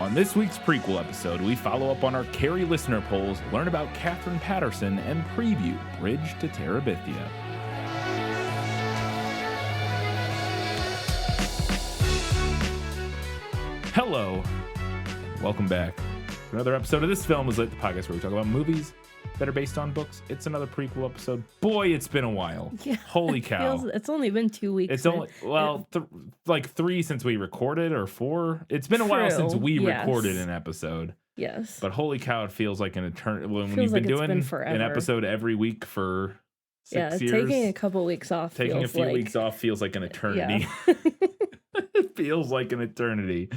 On this week's prequel episode, we follow up on our Carrie listener polls, learn about Katherine Paterson, and preview Bridge to Terabithia. Hello, and welcome back to another episode of This Film Is Lit, the podcast where we talk about movies that are based on books. It's another prequel episode. Boy, it's been a while. Yeah, holy cow. It's only been 2 weeks. It's only, like 3 since we recorded, or 4. It's been a while since we recorded an episode. Yes. But holy cow, it feels like an eternity. When you've been doing an episode every week for 6 years. Taking a couple weeks off. Taking a few weeks off feels like an eternity. Yeah. It feels like an eternity.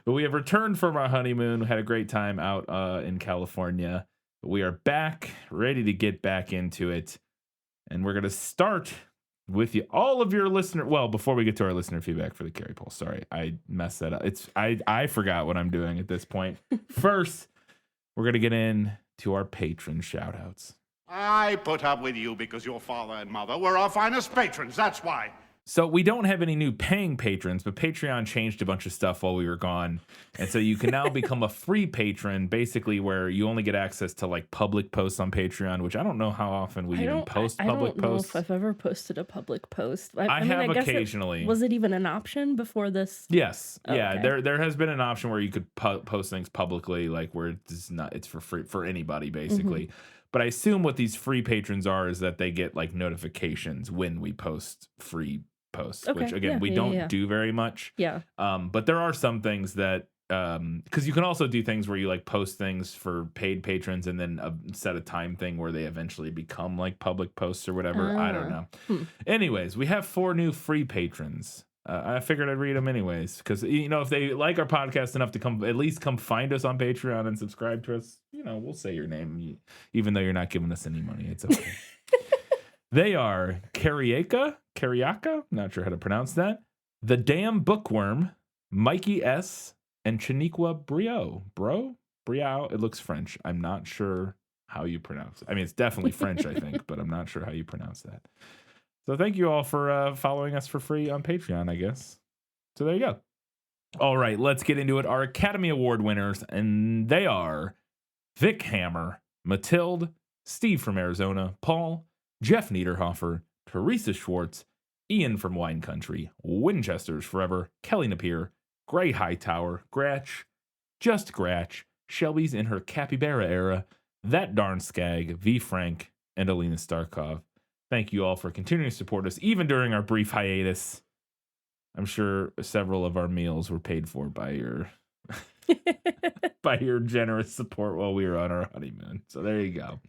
But we have returned from our honeymoon. We had a great time out in California. We are back, ready to get back into it. And we're going to start with you, all of your listener. Well, before we get to our listener feedback for the Carrie poll, sorry, I messed that up. I forgot what I'm doing at this point. First, we're going to get into our patron shoutouts. I put up with you because your father and mother were our finest patrons. That's why. So we don't have any new paying patrons, but Patreon changed a bunch of stuff while we were gone. And so you can now become a free patron, basically where you only get access to like public posts on Patreon, which I don't know how often we even post public posts. I don't know if I've ever posted a public post. I have occasionally. Was it even an option before this? Yes. Oh, yeah. Okay. There has been an option where you could post things publicly, like where it's for free for anybody, basically. Mm-hmm. But I assume what these free patrons are is that they get like notifications when we post free posts, which again we don't do very much. Yeah. But there are some things that because you can also do things where you like post things for paid patrons and then set a time thing where they eventually become like public posts or whatever. I don't know. Anyways, we have 4 new free patrons. I figured I'd read them anyways because if they like our podcast enough to at least come find us on Patreon and subscribe to us, we'll say your name even though you're not giving us any money. It's okay. They are Cariaca, not sure how to pronounce that, The Damn Bookworm, Mikey S., and Chaniqua Brio, it looks French. I'm not sure how you pronounce it. I mean, it's definitely French, I think, but I'm not sure how you pronounce that. So thank you all for following us for free on Patreon, I guess. So there you go. All right, let's get into it. Our Academy Award winners, and they are Vic Hammer, Matilde, Steve from Arizona, Paul, Jeff Niederhofer, Teresa Schwartz, Ian from Wine Country, Winchester's Forever, Kelly Napier, Gray Hightower, Gratch, Just Gratch, Shelby's in her capybara era, That Darn Skag, V. Frank, and Alina Starkov. Thank you all for continuing to support us, even during our brief hiatus. I'm sure several of our meals were paid for by your by your generous support while we were on our honeymoon. So there you go.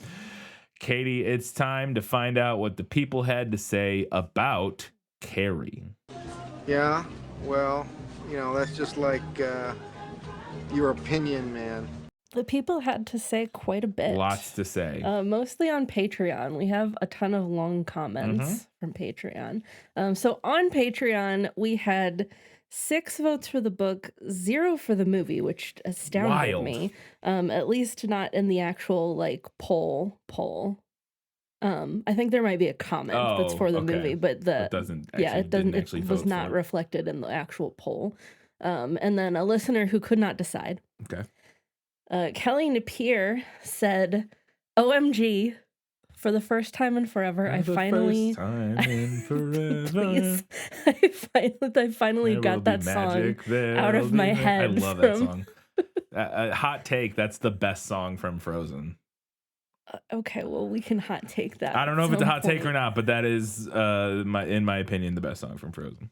Katie, it's time to find out what the people had to say about Carrie. Yeah, well, that's just like your opinion, man. The people had to say quite a bit. Lots to say. Mostly on Patreon. We have a ton of long comments from Patreon. So on Patreon, we had 6 votes for the book, 0 for the movie, which astounded me. At least not in the actual poll. I think there might be a comment that's for the movie, but it was not reflected in the actual poll. And then a listener who could not decide. Okay. Kelly Napier said, "OMG, for the first time in forever, I finally got that song out of my head." I love that song. Hot take, that's the best song from Frozen. Okay, well, we can hot take that. I don't know if it's a hot take or not, but that is, in my opinion, the best song from Frozen.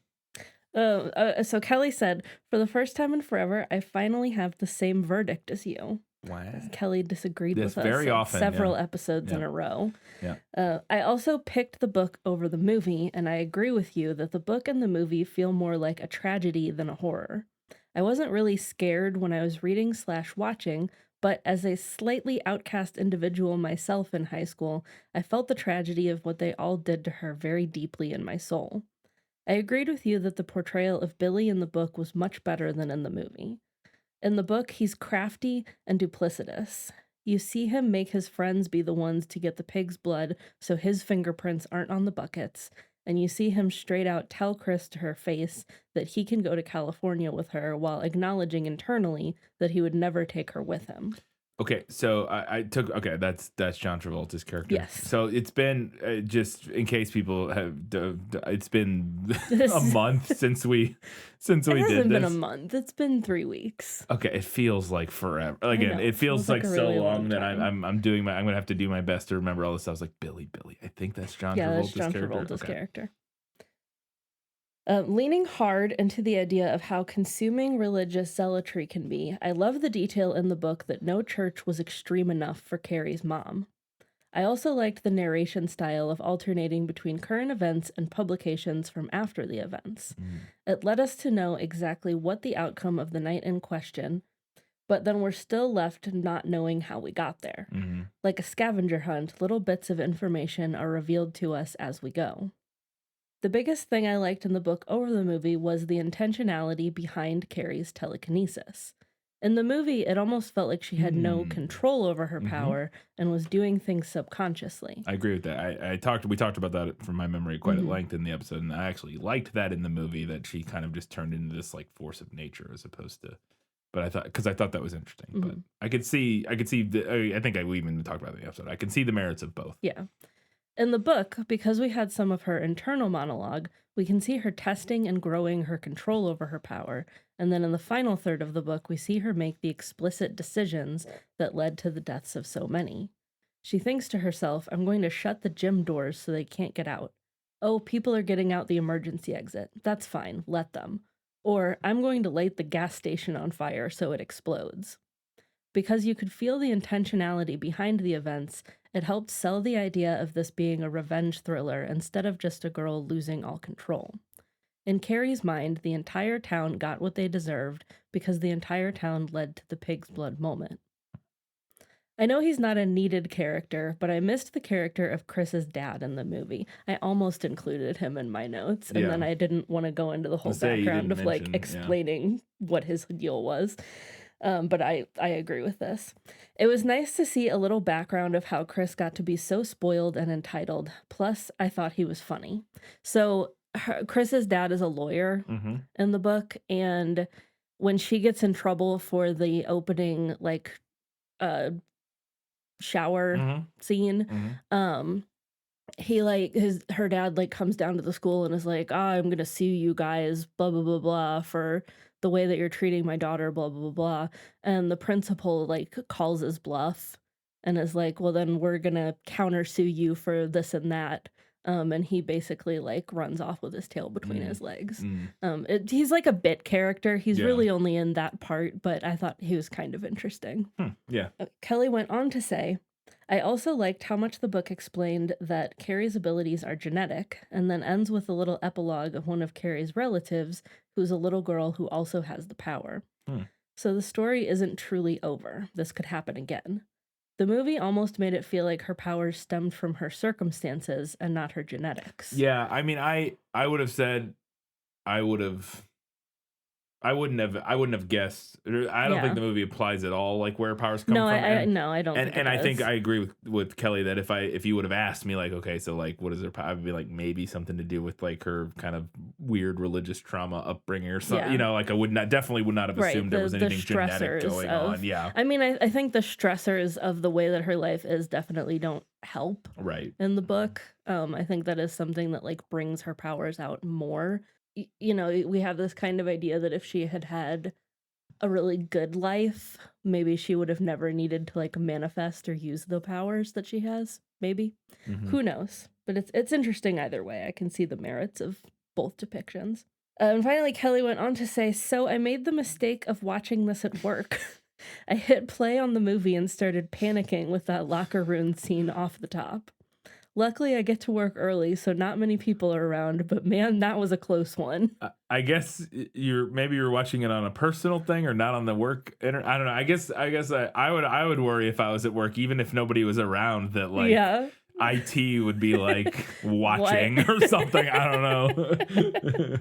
So Kelly said, "For the first time in forever, I finally have the same verdict as you." Wow. Kelly disagreed with us very often, several episodes in a row. Yeah. I also picked the book over the movie, and I agree with you that the book and the movie feel more like a tragedy than a horror. I wasn't really scared when I was reading/watching, but as a slightly outcast individual myself in high school, I felt the tragedy of what they all did to her very deeply in my soul. I agreed with you that the portrayal of Billy in the book was much better than in the movie. In the book, he's crafty and duplicitous. You see him make his friends be the ones to get the pig's blood so his fingerprints aren't on the buckets, and you see him straight out tell Chris to her face that he can go to California with her while acknowledging internally that he would never take her with him. Okay, so I took that's John Travolta's character. Yes. So it's been just in case people have, it's been a month since we did this. It hasn't been a month. It's been 3 weeks. Okay, it feels like forever. Again, it feels like so really long that time. I'm gonna have to do my best to remember all this stuff. I was like Billy. I think that's John Travolta's that's John character. Travolta's character. Leaning hard into the idea of how consuming religious zealotry can be, I love the detail in the book that no church was extreme enough for Carrie's mom. I also liked the narration style of alternating between current events and publications from after the events. It led us to know exactly what the outcome of the night in question, but then we're still left not knowing how we got there. Like a scavenger hunt, little bits of information are revealed to us as we go. The biggest thing I liked in the book over the movie was the intentionality behind Carrie's telekinesis. In the movie, it almost felt like she had no control over her power and was doing things subconsciously. I agree with that. We talked about that from my memory quite at length in the episode, and I actually liked that in the movie, that she kind of just turned into this like force of nature as opposed to. But I thought that was interesting. But I could see. I think we even talked about it in the episode. I can see the merits of both. Yeah. In the book, because we had some of her internal monologue, we can see her testing and growing her control over her power, and then in the final third of the book, we see her make the explicit decisions that led to the deaths of so many. She thinks to herself, I'm going to shut the gym doors so they can't get out. Oh, people are getting out the emergency exit. That's fine, let them. Or, I'm going to light the gas station on fire so it explodes. Because you could feel the intentionality behind the events, it helped sell the idea of this being a revenge thriller instead of just a girl losing all control. In Carrie's mind, the entire town got what they deserved because the entire town led to the pig's blood moment. I know he's not a needed character, but I missed the character of Chris's dad in the movie. I almost included him in my notes, and then I didn't want to go into the whole background of explaining what his deal was. But I agree with this. It was nice to see a little background of how Chris got to be so spoiled and entitled. Plus, I thought he was funny. So Chris's dad is a lawyer in the book, and when she gets in trouble for the opening shower scene, her dad comes down to the school and is like, I'm gonna sue you guys, blah blah blah blah, for the way that you're treating my daughter, blah blah blah blah. And the principal calls his bluff and is like, well then we're gonna countersue you for this and that. And he basically runs off with his tail between his legs. He's like a bit character. He's really only in that part, but I thought he was kind of interesting. Kelly went on to say, I also liked how much the book explained that Carrie's abilities are genetic, and then ends with a little epilogue of one of Carrie's relatives, who's a little girl who also has the power. So the story isn't truly over. This could happen again. The movie almost made it feel like her powers stemmed from her circumstances and not her genetics. Yeah, I mean, I would have said, I wouldn't have guessed. I don't think the movie applies at all, where powers come from. I don't. And I think I agree with Kelly that if you would have asked me okay, so what is her power? I'd be maybe something to do with her kind of weird religious trauma upbringing or something. I definitely would not have assumed there was anything genetic going on. Yeah. I mean, I think the stressors of the way that her life is definitely don't help. Right. In the book, I think that is something that brings her powers out more. We have this kind of idea that if she had had a really good life, maybe she would have never needed to manifest or use the powers that she has. Maybe. Who knows? But it's interesting either way. I can see the merits of both depictions. And finally, Kelly went on to say, so I made the mistake of watching this at work. I hit play on the movie and started panicking with that locker room scene off the top. Luckily, I get to work early, so not many people are around, but man, that was a close one. I guess you're watching it on a personal thing or not on the work. I don't know. I guess I would worry if I was at work, even if nobody was around, that IT would be watching or something. I don't know.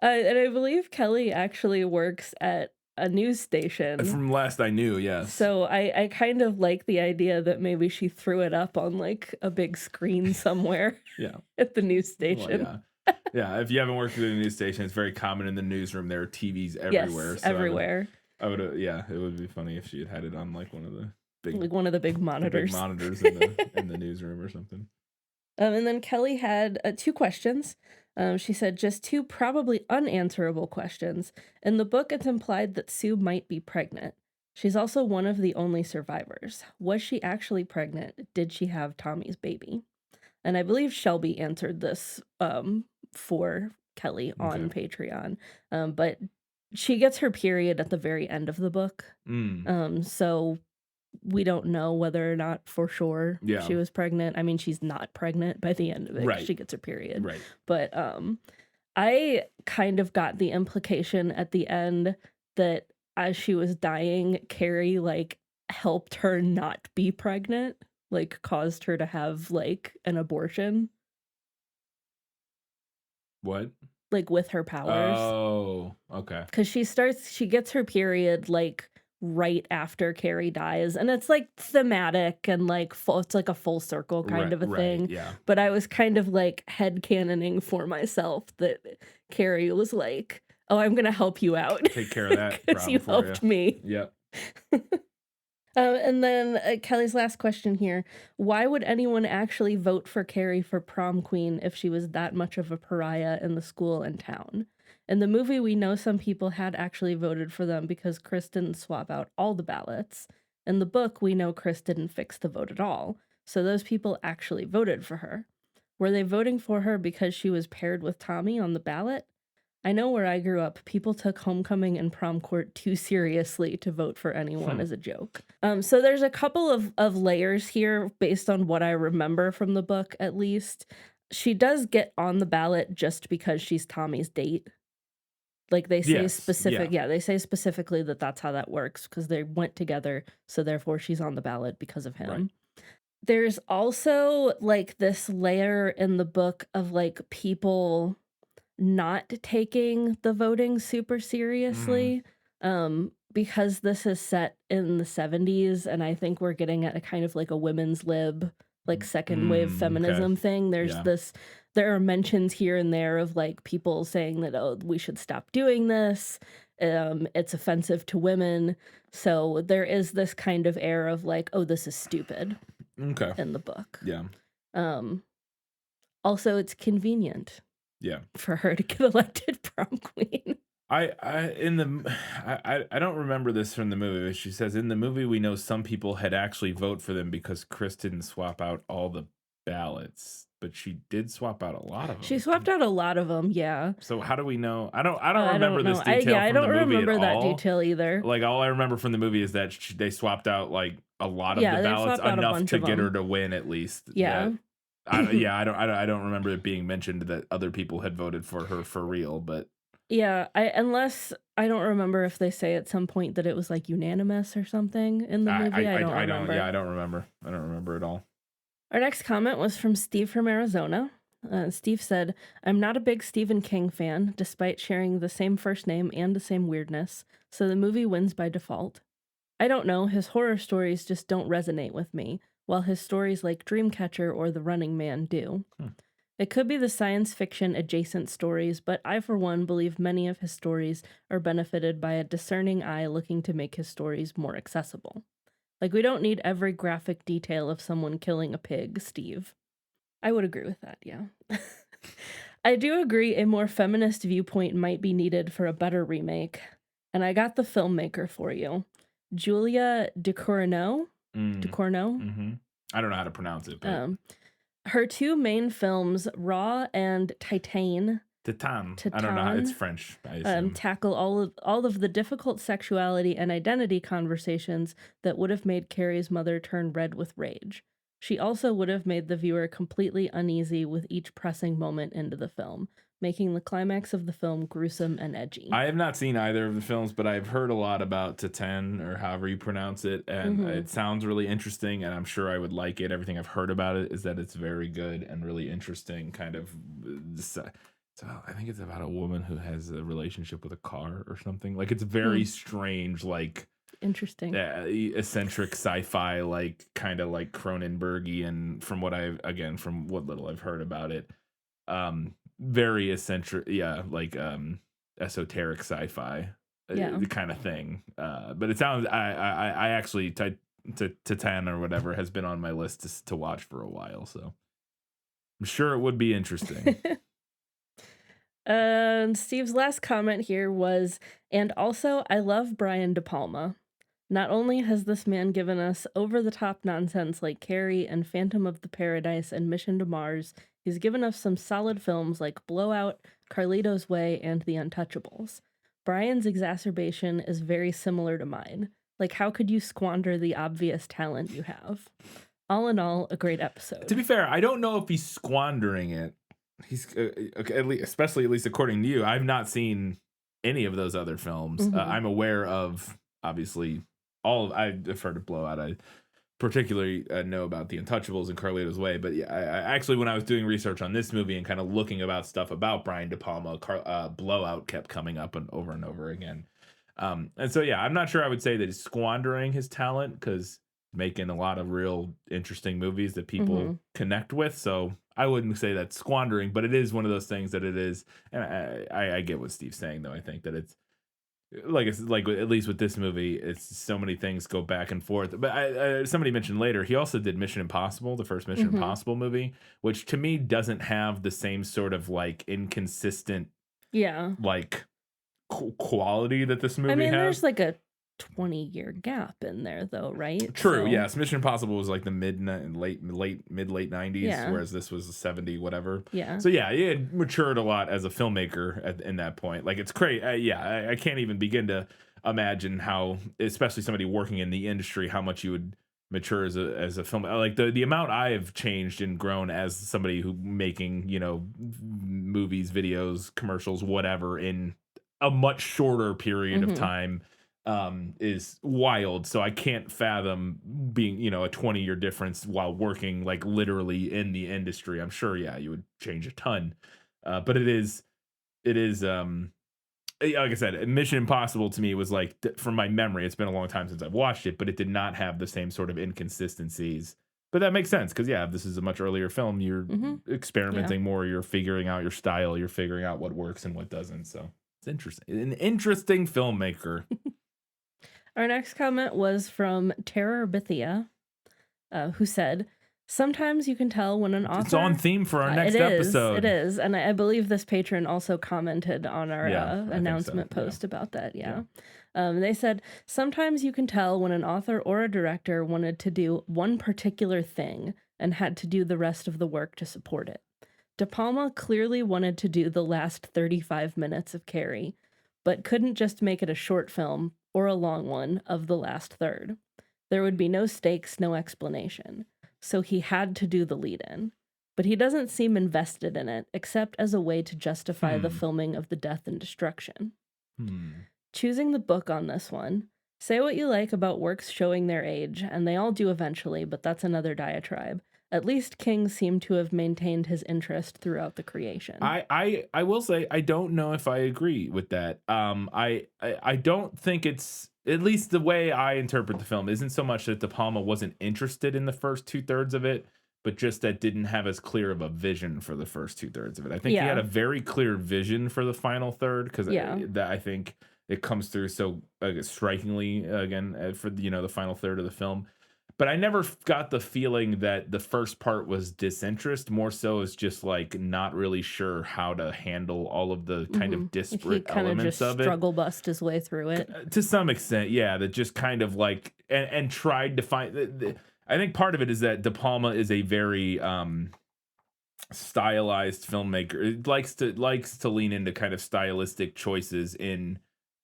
And I believe Kelly actually works at a news station. From last I knew, yes. So I kind of like the idea that maybe she threw it up on like a big screen somewhere. Yeah. At the news Well, station. yeah. If you haven't worked at a news station, it's very common in the newsroom. There are TVs everywhere. Yes, so everywhere. I would it would be funny if she had it on like one of the big, Like one of the big monitors. in the newsroom or something. And then Kelly had 2 questions. She said just 2 probably unanswerable questions. In the book, it's implied that Sue might be pregnant. She's also one of the only survivors. Was she actually pregnant? Did she have Tommy's baby? And I believe Shelby answered this for Kelly on Patreon. But she gets her period at the very end of the book. So we don't know whether or not for sure she was pregnant. I mean, she's not pregnant by the end of it. Right. She gets her period. Right. But I kind of got the implication at the end that as she was dying, Carrie like helped her not be pregnant, like caused her to have like an abortion. What? Like with her powers. Oh, okay. Because she gets her period like right after Carrie dies, and it's like thematic and like it's like a full circle kind of a thing. Yeah. But I was kind of like headcanoning for myself that Carrie was like, "Oh, I'm gonna help you out. Take care of that because you helped me." Yep. And then Kelly's last question here: why would anyone actually vote for Carrie for prom queen if she was that much of a pariah in the school and town? In the movie, we know some people had actually voted for them because Chris didn't swap out all the ballots. In the book, we know Chris didn't fix the vote at all, so those people actually voted for her. Were they voting for her because she was paired with Tommy on the ballot? I know where I grew up, people took homecoming and prom court too seriously to vote for anyone as a joke. So there's a couple of layers here based on what I remember from the book, at least. She does get on the ballot just because she's Tommy's date. Like they say they say specifically that that's how that works because they went together, so therefore she's on the ballot because of him. Right. There's also like this layer in the book of like people not taking the voting super seriously because this is set in the 70s, and I think we're getting at a kind of like a women's lib, like second wave feminism thing. There are mentions here and there of like people saying that, oh, we should stop doing this. It's offensive to women. So there is this kind of air of like, oh, this is stupid in the book. Yeah. Also, it's convenient. Yeah. For her to get elected prom queen. I don't remember this from the movie, but she says in the movie we know some people had actually voted for them because Chris didn't swap out all the ballots, but she did swap out a lot of them. She swapped out a lot of them, yeah. So how do we know? I don't remember this detail from the movie I don't remember that detail either. Like all I remember from the movie is that they swapped out like a lot of the ballots, enough to get her to win at least. Yeah. I don't remember it being mentioned that other people had voted for her for real, but yeah, unless I don't remember if they say at some point that it was like unanimous or something in the movie. I don't remember. Yeah, I don't remember. I don't remember at all. Our next comment was from Steve from Arizona. Steve said, "I'm not a big Stephen King fan, despite sharing the same first name and the same weirdness, so the movie wins by default. I don't know, his horror stories just don't resonate with me, while his stories like Dreamcatcher or The Running Man do. It could be the science fiction adjacent stories, but I, for one, believe many of his stories are benefited by a discerning eye looking to make his stories more accessible. Like, we don't need every graphic detail of someone killing a pig, Steve." I would agree with that, yeah. I do agree a more feminist viewpoint might be needed for a better remake, and I got the filmmaker for you. Julia Ducournau? Ducournau? Mm-hmm. I don't know how to pronounce it, but... her 2 main films, Raw and Titan, I don't know how it's French. I assume. Tackle all of the difficult sexuality and identity conversations that would have made Carrie's mother turn red with rage. She also would have made the viewer completely uneasy with each pressing moment into the film, making the climax of the film gruesome and edgy. I have not seen either of the films, but I've heard a lot about Titan, or however you pronounce it, and it sounds really interesting, and I'm sure I would like it. Everything I've heard about it is that it's very good and really interesting, kind of So I think it's about a woman who has a relationship with a car or something. Like it's very strange, like Interesting. eccentric sci-fi, like kind of like Cronenbergian. From what little I've heard about it, very eccentric, yeah, like esoteric sci-fi, Yeah. kind of thing. But it sounds I actually Titan or whatever has been on my list to watch for a while, so I'm sure it would be interesting. And Steve's last comment here was, and also, I love Brian De Palma. Not only has this man given us over-the-top nonsense like Carrie and Phantom of the Paradise and Mission to Mars, he's given us some solid films like Blowout, Carlito's Way, and The Untouchables. Brian's exacerbation is very similar to mine. Like, how could you squander the obvious talent you have? All in all, a great episode. To be fair, I don't know if he's squandering it. He's okay, at least according to you. I've not seen any of those other films. I'm aware of, obviously, I've heard of Blowout. I particularly know about The Untouchables and Carlito's Way. But yeah, I actually, when I was doing research on this movie and kind of looking about stuff about Brian De Palma, Blowout kept coming up and over again. And so, yeah, I'm not sure I would say that he's squandering his talent, because making a lot of real interesting movies that people connect with. So I wouldn't say that's squandering, but it is one of those things that it is. And I get what Steve's saying, though. I think that it's like at least with this movie, it's so many things go back and forth. But somebody mentioned later, he also did Mission Impossible, the first Mission Impossible movie, which to me doesn't have the same sort of like inconsistent, like quality that this movie has. I mean, there's like a 20-year gap in there, though, right? True. So, yes, Mission Impossible was like the mid late 90s, whereas this was 70 whatever. Yeah. So yeah, he had matured a lot as a filmmaker in that point. Like it's crazy. I can't even begin to imagine how, especially somebody working in the industry, how much you would mature as a film. Like the amount I have changed and grown as somebody who making movies, videos, commercials, whatever in a much shorter period of time. Is wild. So I can't fathom being, a 20-year difference while working like literally in the industry. I'm sure, you would change a ton. But it is, like I said, Mission Impossible to me was like, from my memory, it's been a long time since I've watched it, but it did not have the same sort of inconsistencies. But that makes sense because, this is a much earlier film. You're experimenting more. You're figuring out your style. You're figuring out what works and what doesn't. So it's interesting. An interesting filmmaker. Our next comment was from Terabithia, who said, sometimes you can tell when an author... It's on theme for our next episode. It is. And I believe this patron also commented on our announcement post about that. They said, sometimes you can tell when an author or a director wanted to do one particular thing and had to do the rest of the work to support it. De Palma clearly wanted to do the last 35 minutes of Carrie, but couldn't just make it a short film or a long one of the last third. There would be no stakes, no explanation. So he had to do the lead-in. But he doesn't seem invested in it, except as a way to justify the filming of the death and destruction. Choosing the book on this one. Say what you like about works showing their age, and they all do eventually, but that's another diatribe. At least King seemed to have maintained his interest throughout the creation. I will say I don't know if I agree with that. I don't think it's, at least the way I interpret the film, isn't so much that De Palma wasn't interested in the first 2/3 of it, but just that didn't have as clear of a vision for the first 2/3 of it. I think he had a very clear vision for the final third, because I think it comes through so strikingly again for the final third of the film. But I never got the feeling that the first part was disinterest. More so as just like not really sure how to handle all of the kind of disparate elements of it. Struggle bust his way through it to some extent. Yeah, that just kind of like and tried to find. I think part of it is that De Palma is a very stylized filmmaker. It likes to lean into kind of stylistic choices in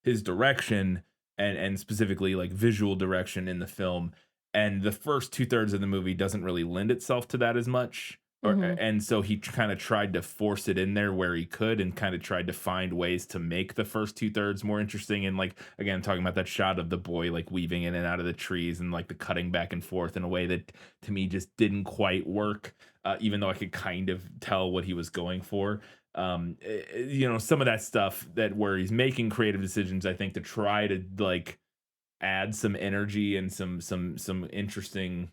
his direction and specifically like visual direction in the film. And the first 2/3 of the movie doesn't really lend itself to that as much. And so he kind of tried to force it in there where he could and kind of tried to find ways to make the first 2/3 more interesting. And like, again, talking about that shot of the boy like weaving in and out of the trees and like the cutting back and forth in a way that to me just didn't quite work, even though I could kind of tell what he was going for. some of that stuff that where he's making creative decisions, I think, to try to like add some energy and some interesting,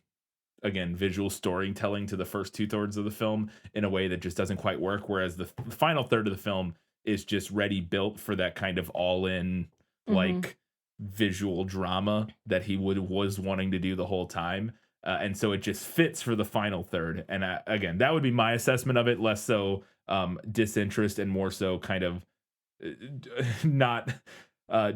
again, visual storytelling to the first 2/3 of the film in a way that just doesn't quite work. Whereas the final third of the film is just ready built for that kind of all in like visual drama that he was wanting to do the whole time. And so it just fits for the final third. And again, that would be my assessment of it, less so disinterest and more so kind of not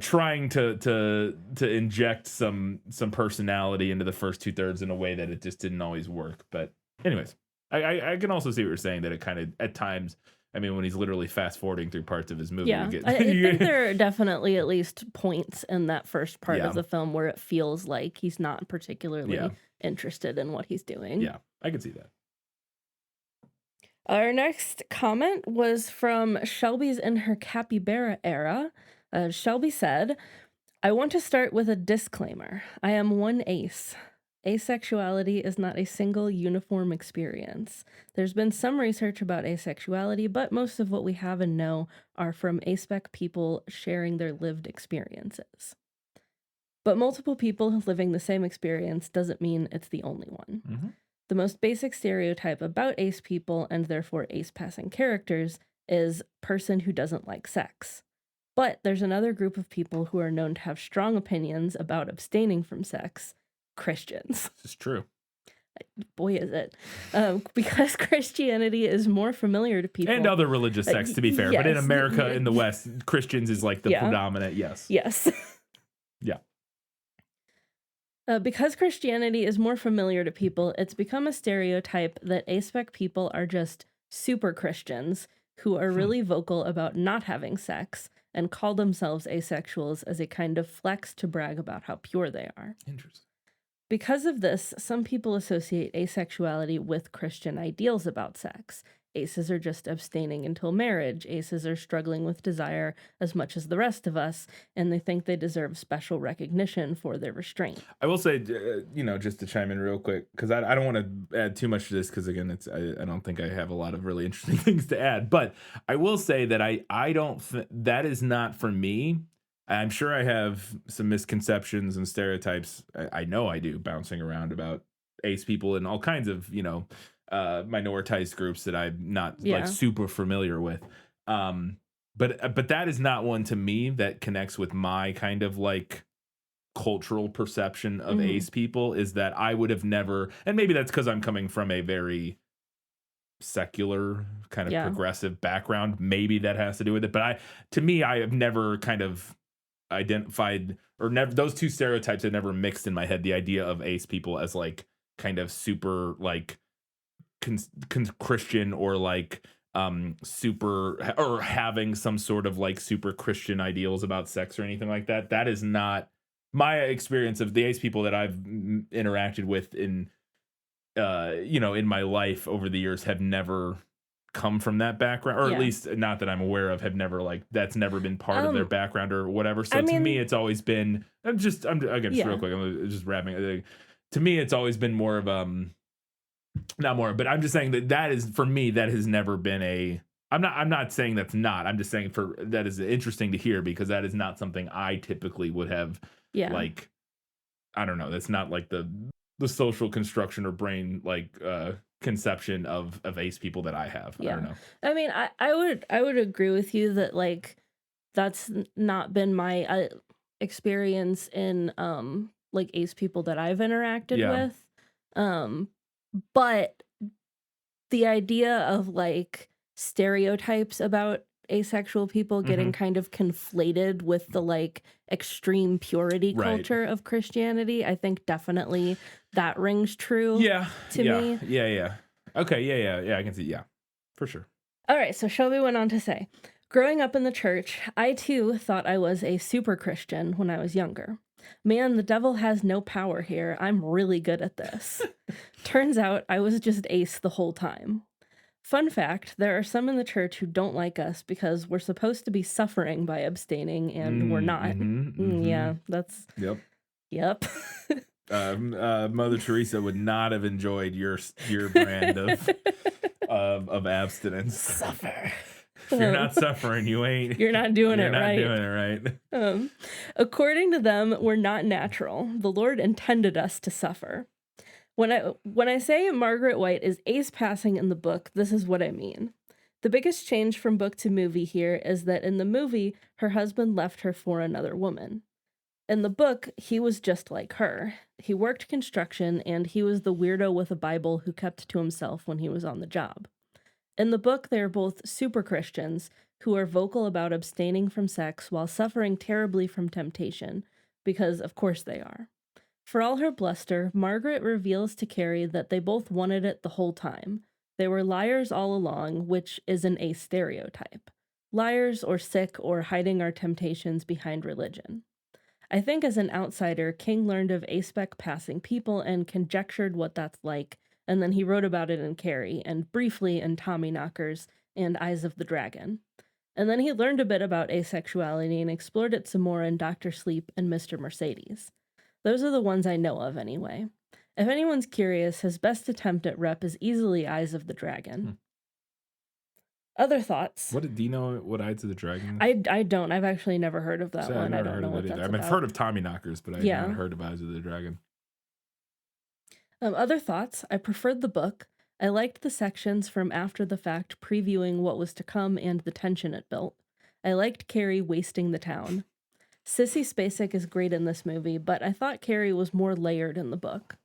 trying to inject some personality into the first 2/3 in a way that it just didn't always work. But anyways, I can also see what you're saying, that it kind of at times, I mean, when he's literally fast forwarding through parts of his movie, I think there are definitely at least points in that first part of the film where it feels like he's not particularly interested in what he's doing. Yeah, I can see that. Our next comment was from Shelby's in her capybara era. Shelby said, I want to start with a disclaimer. I am one ace. Asexuality is not a single uniform experience. There's been some research about asexuality, but most of what we have and know are from aspec people sharing their lived experiences. But multiple people living the same experience doesn't mean it's the only one. Mm-hmm. The most basic stereotype about ace people, and therefore ace-passing characters, is person who doesn't like sex. But there's another group of people who are known to have strong opinions about abstaining from sex: Christians. This is true. Boy, is it. Because Christianity is more familiar to people. And other religious sects, to be fair. Yes. But in America, in the West, Christians is like the predominant, yes. Yes. Yeah. Because Christianity is more familiar to people, it's become a stereotype that aspec people are just super Christians who are really vocal about not having sex and call themselves asexuals as a kind of flex to brag about how pure they are. Interesting. Because of this, some people associate asexuality with Christian ideals about sex. Aces are just abstaining until marriage. Aces are struggling with desire as much as the rest of us, and they think they deserve special recognition for their restraint. I will say, just to chime in real quick, because I don't want to add too much to this, because again, I don't think I have a lot of really interesting things to add. But I will say that I don't that is not for me. I'm sure I have some misconceptions and stereotypes. I know I do, bouncing around about ace people and all kinds of minoritized groups that I'm not like super familiar with. But that is not one to me that connects with my kind of like cultural perception of ace people, is that I would have never, and maybe that's because I'm coming from a very secular kind of progressive background. Maybe that has to do with it. But I have never kind of identified, or never, those two stereotypes have never mixed in my head, the idea of ace people as like kind of super like Christian, or like super, or having some sort of like super Christian ideals about sex or anything like that. That is not my experience of the ace people that I've interacted with in my life over the years. Have never come from that background, or at least not that I'm aware of, have never like, that's never been part of their background or whatever. So to me, it's always been, real quick, I'm just wrapping. To me, it's always been more of not more, but I'm just saying that is, for me, that has never been a, I'm not saying that's not, I'm just saying that is interesting to hear, because that is not something I typically would have like, I don't know, that's not like the social construction or brain like conception of ace people that I have. I don't know. I mean, I would agree with you that like that's not been my experience in like ace people that I've interacted with. But the idea of like stereotypes about asexual people getting kind of conflated with the like extreme purity culture of Christianity, I think definitely that rings true to me. Yeah. Okay, yeah, I can see, for sure. All right, so Shelby went on to say, growing up in the church, I too thought I was a super Christian when I was younger. Man, the devil has no power here. I'm really good at this. Turns out I was just ace the whole time. Fun fact, there are some in the church who don't like us because we're supposed to be suffering by abstaining, and we're not. Yeah, that's... Yep. Mother Teresa would not have enjoyed your brand of abstinence. Suffer. If you're not suffering, you're not doing you're it not right. doing it right. According to them, we're not natural. The Lord intended us to suffer. When I say Margaret White is ace passing in the book, this is what I mean. The biggest change from book to movie here is that in the movie, her husband left her for another woman. In the book, he was just like her. He worked construction, and he was the weirdo with a Bible who kept to himself when he was on the job. In the book, they are both super Christians who are vocal about abstaining from sex while suffering terribly from temptation, because of course they are. For all her bluster, Margaret reveals to Carrie that they both wanted it the whole time. They were liars all along, which isn't a stereotype. Liars or sick or hiding our temptations behind religion. I think as an outsider, King learned of aspec passing people and conjectured what that's like, and then he wrote about it in Carrie, and briefly in Tommyknockers and Eyes of the Dragon. And then he learned a bit about asexuality and explored it some more in Dr. Sleep and Mr. Mercedes. Those are the ones I know of anyway. If anyone's curious, his best attempt at rep is easily Eyes of the Dragon. Other thoughts? Do you know what Eyes of the Dragon is? I don't. I've actually never heard of that one. I don't know what that's about. I've heard of Tommyknockers, but I've not heard of Eyes of the Dragon. Other thoughts? I preferred the book. I liked the sections from after the fact previewing what was to come and the tension it built. I liked Carrie wasting the town. Sissy Spacek is great in this movie, but I thought Carrie was more layered in the book.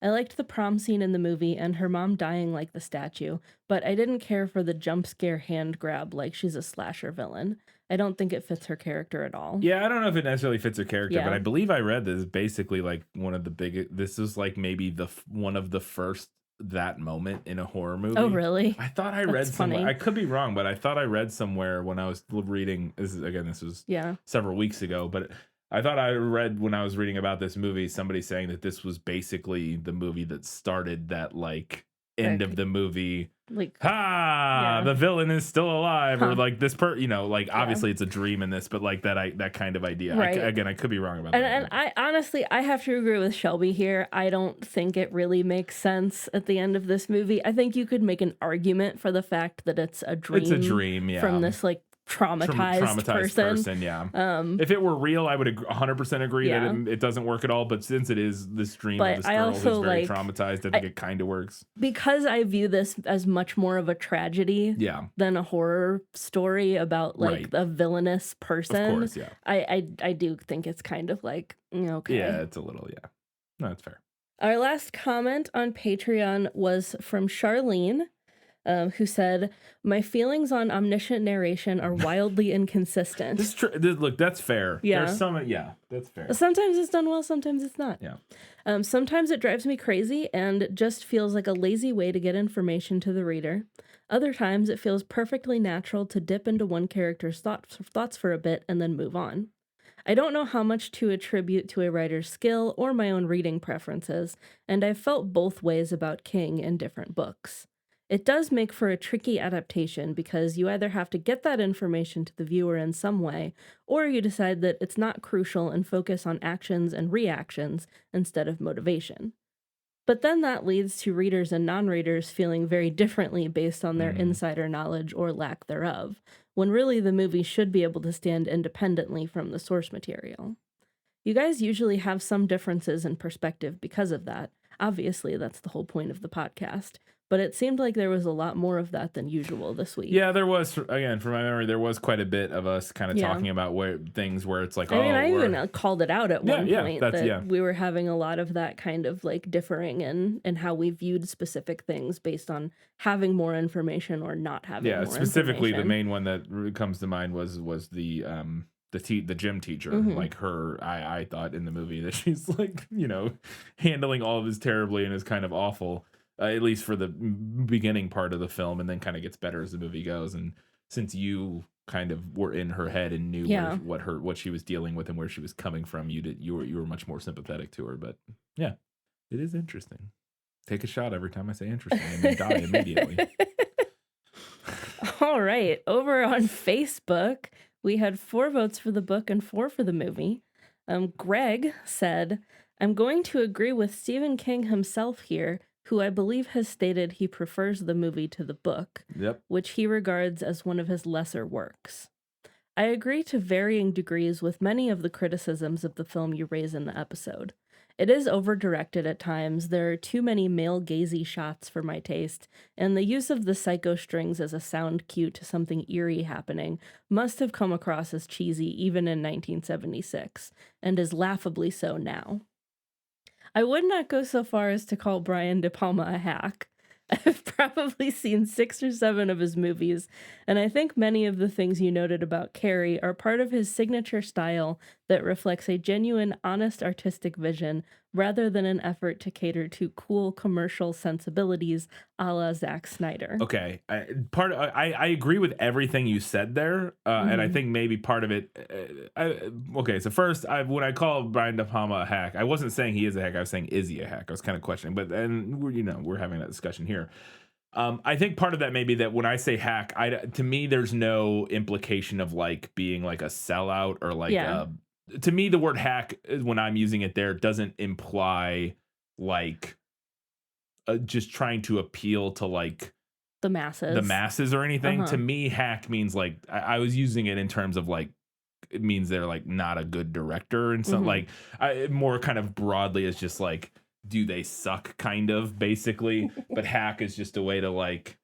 I liked the prom scene in the movie and her mom dying like the statue, but I didn't care for the jump scare hand grab like she's a slasher villain. I don't think it fits her character at all. Yeah, I don't know if it necessarily fits her character, but I believe I read this basically like one of the biggest. This is like maybe one of the first that moment in a horror movie. Oh, really? I thought I read somewhere. I could be wrong, but I thought I read somewhere when I was reading. This was several weeks ago, but I thought I read when I was reading about this movie, somebody saying that this was basically the movie that started that like end of the movie. Like, the villain is still alive, or like this obviously it's a dream in this, but like that kind of idea. Right. I could be wrong about that. And I honestly, I have to agree with Shelby here. I don't think it really makes sense at the end of this movie. I think you could make an argument for the fact that it's a dream. It's a dream, yeah. From this like traumatized person. Yeah. If it were real, I would 100% agree that it doesn't work at all. But since it is this dream of this girl who's very traumatized, I think it kind of works. Because I view this as much more of a tragedy than a horror story about like a villainous person. Of course, yeah. I do think it's kind of like, okay. Yeah, it's a little, No, that's fair. Our last comment on Patreon was from Charlene. Who said, "My feelings on omniscient narration are wildly inconsistent." Look, that's fair. Yeah. There's that's fair. Sometimes it's done well, sometimes it's not. Yeah. Sometimes it drives me crazy and just feels like a lazy way to get information to the reader. Other times it feels perfectly natural to dip into one character's thoughts for a bit and then move on. I don't know how much to attribute to a writer's skill or my own reading preferences, and I've felt both ways about King in different books. It does make for a tricky adaptation because you either have to get that information to the viewer in some way, or you decide that it's not crucial and focus on actions and reactions instead of motivation. But then that leads to readers and non-readers feeling very differently based on their insider knowledge or lack thereof, when really the movie should be able to stand independently from the source material. You guys usually have some differences in perspective because of that. Obviously, that's the whole point of the podcast. But it seemed like there was a lot more of that than usual this week. Yeah, there was. Again, from my memory, there was quite a bit of us kind of talking about things where it's like, I even called it out at one point that we were having a lot of that kind of like differing in how we viewed specific things based on having more information or not having more specifically the main one that comes to mind was the gym teacher. Like her, I thought in the movie that she's like, handling all of this terribly and is kind of awful. At least for the beginning part of the film, and then kind of gets better as the movie goes. And since you kind of were in her head and knew what she was dealing with and where she was coming from, you were much more sympathetic to her. But yeah, it is interesting. Take a shot every time I say interesting, and then die immediately. All right, over on Facebook, we had 4 votes for the book and 4 for the movie. Greg said, "I'm going to agree with Stephen King himself here. who I believe has stated he prefers the movie to the book, Yep. which he regards as one of his lesser works. I agree to varying degrees with many of the criticisms of the film you raise in the episode. It is over-directed at times, there are too many male-gazy shots for my taste, and the use of the psycho strings as a sound cue to something eerie happening must have come across as cheesy even in 1976, and is laughably so now. I would not go so far as to call Brian De Palma a hack. I've probably seen 6 or 7 of his movies, and I think many of the things you noted about Carrie are part of his signature style that reflects a genuine, honest artistic vision rather than an effort to cater to cool commercial sensibilities a la Zack Snyder. Okay, I agree with everything you said there, and I think maybe part of it. Okay, so first, when I call Brian De Palma a hack, I wasn't saying he is a hack. I was saying is he a hack? I was kind of questioning, but we're having that discussion here. I think part of that may be that when I say hack, to me there's no implication of like being like a sellout or like to me the word hack when I'm using it there doesn't imply like just trying to appeal to like the masses or anything. To me, hack means like I was using it in terms of like it means they're like not a good director and something like more kind of broadly as just like do they suck kind of basically. But hack is just a way to like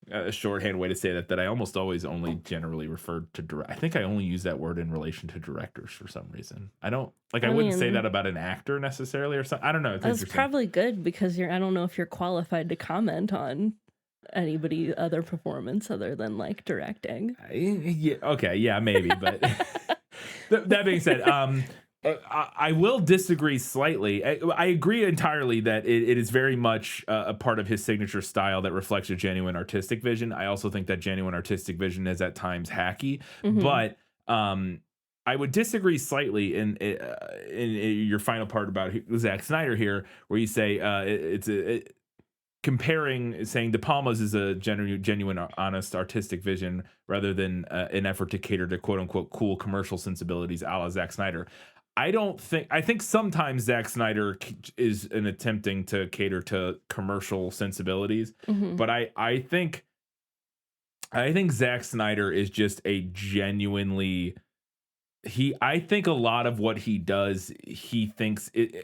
a shorthand way to say that I almost always only generally refer to I think I only use that word in relation to directors for some reason. I don't like I wouldn't say that about an actor necessarily or something. I don't know. That's probably good because I don't know if you're qualified to comment on anybody other performance other than like directing. Yeah, okay, yeah, maybe, but that being said, I will disagree slightly. I agree entirely that it is very much a part of his signature style that reflects a genuine artistic vision. I also think that genuine artistic vision is at times hacky, but I would disagree slightly in your final part about Zack Snyder here, where you say saying De Palma's is a genuine, honest, artistic vision rather than an effort to cater to quote unquote cool commercial sensibilities a la Zack Snyder. I think sometimes Zack Snyder is attempting to cater to commercial sensibilities, but I think Zack Snyder is just a genuinely I think a lot of what he does,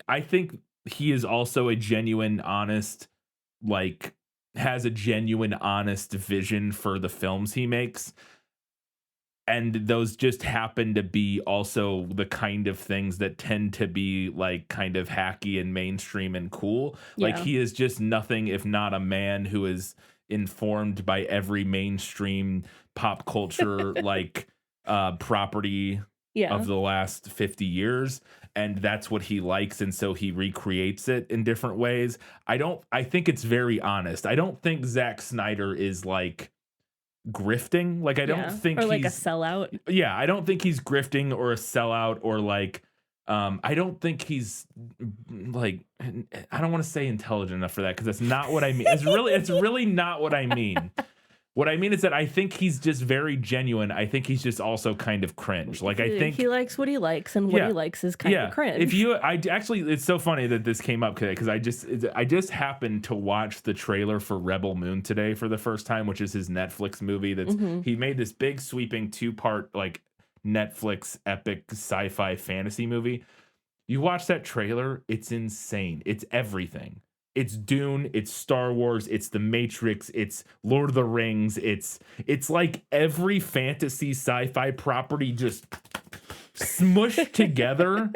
I think he is also a genuine, honest, like has a genuine, honest vision for the films he makes. And those just happen to be also the kind of things that tend to be like kind of hacky and mainstream and cool. Yeah. Like he is just nothing if not a man who is informed by every mainstream pop culture like property of the last 50 years. And that's what he likes. And so he recreates it in different ways. I think it's very honest. I don't think Zack Snyder is like grifting. Like I don't think or like a sellout. Yeah, I don't think he's grifting or a sellout or like I don't think he's like I don't want to say intelligent enough for that because that's not what I mean. It's really not what I mean. What I mean is that I think he's just very genuine. I think he's just also kind of cringe. Like I think he likes what he likes, and what he likes is kind of cringe. It's so funny that this came up today because I just happened to watch the trailer for Rebel Moon today for the first time, which is his Netflix movie. He made this big sweeping 2-part like Netflix epic sci-fi fantasy movie. You watch that trailer, it's insane. It's everything. It's Dune, it's Star Wars, it's The Matrix, it's Lord of the Rings, it's like every fantasy sci-fi property just smushed together,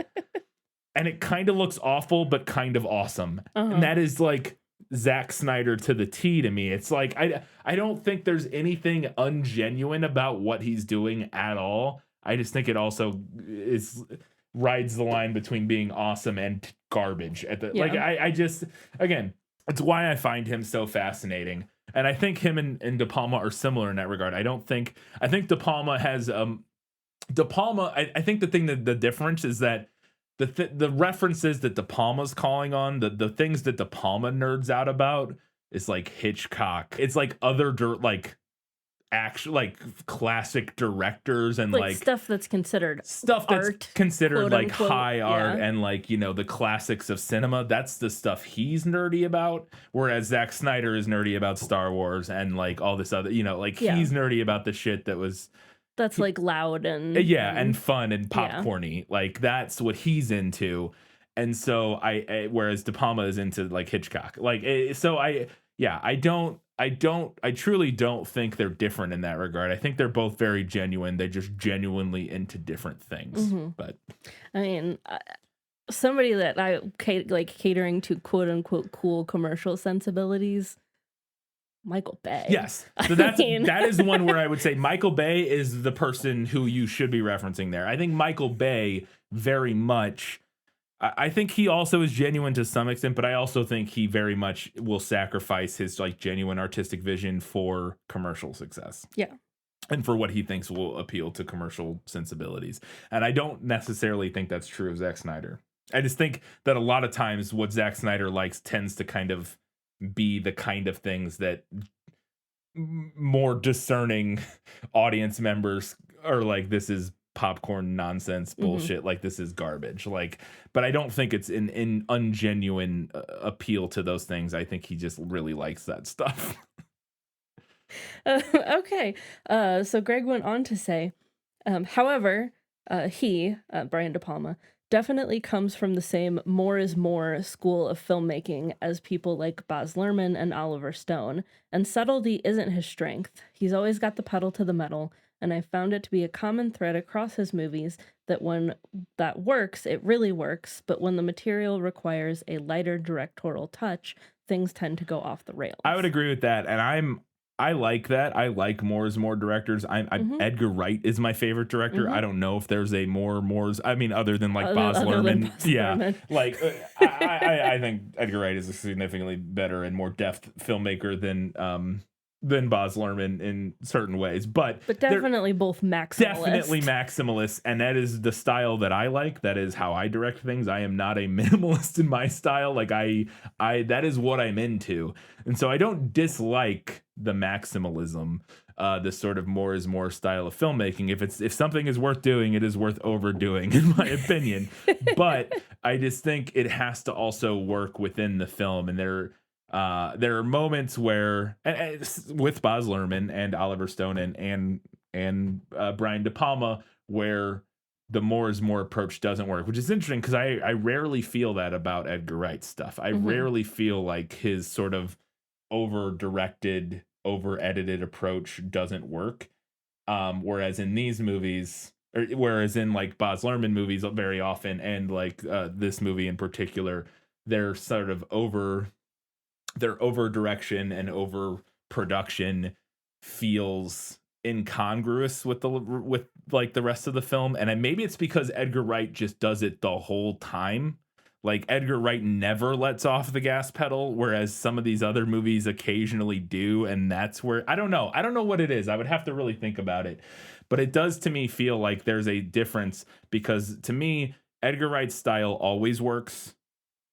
and it kind of looks awful but kind of awesome. And that is like Zack Snyder to the T to me. It's like I don't think there's anything ungenuine about what he's doing at all. I just think it also rides the line between being awesome and garbage like I just again it's why I find him so fascinating, and I think him and De Palma are similar in that regard. I think De Palma has I think the difference is that the references that De Palma's calling on, the things that De Palma nerds out about is like Hitchcock. It's like actual like classic directors and like stuff that's considered art, considered like unquote. high art and like, you know, the classics of cinema. That's the stuff he's nerdy about. Whereas Zack Snyder is nerdy about Star Wars and like all this other, you know, like he's nerdy about the shit that's like loud and and fun and popcorny. Like that's what he's into. And so I whereas De Palma is into like Hitchcock. Like so I truly don't think they're different in that regard. I think they're both very genuine. They're just genuinely into different things. But I mean, somebody that I like catering to quote unquote cool commercial sensibilities, Michael Bay. Yes. So that is the one where I would say Michael Bay is the person who you should be referencing there. I think Michael Bay very much, I think he also is genuine to some extent, but I also think he very much will sacrifice his like genuine artistic vision for commercial success. Yeah. And for what he thinks will appeal to commercial sensibilities. And I don't necessarily think that's true of Zack Snyder. I just think that a lot of times what Zack Snyder likes tends to kind of be the kind of things that more discerning audience members are like, this is popcorn nonsense bullshit, like this is garbage, like, but I don't think it's an ungenuine appeal to those things. I think he just really likes that stuff. Okay, so Greg went on to say, however, he, Brian De Palma, definitely comes from the same more is more school of filmmaking as people like Baz Luhrmann and Oliver Stone, and subtlety isn't his strength. He's always got the pedal to the metal, and I found it to be a common thread across his movies that when that works, it really works, but when the material requires a lighter directorial touch, things tend to go off the rails. I would agree with that, and I like that. I like more is more directors. Edgar Wright is my favorite director. I don't know if there's a more's. I mean, other than like Baz Luhrmann. Yeah, like I think Edgar Wright is a significantly better and more deft filmmaker than Baz Luhrmann in certain ways. But definitely both maximalists. Definitely maximalists, and that is the style that I like. That is how I direct things. I am not a minimalist in my style. Like I that is what I'm into, and so I don't dislike the maximalism, this sort of more is more style of filmmaking. If something is worth doing, it is worth overdoing, in my opinion. But I just think it has to also work within the film, and there are moments where, with Baz Luhrmann and Oliver Stone and Brian De Palma, where the more is more approach doesn't work, which is interesting because I rarely feel that about Edgar Wright's stuff. I rarely feel like his sort of over-directed, over-edited approach doesn't work. Whereas in these movies, whereas in like Baz Luhrmann movies very often, and like this movie in particular, they're sort of their over direction and over production feels incongruous with like the rest of the film. And maybe it's because Edgar Wright just does it the whole time. Like Edgar Wright never lets off the gas pedal, whereas some of these other movies occasionally do. And that's where I don't know what it is. I would have to really think about it. But it does to me feel like there's a difference, because to me, Edgar Wright's style always works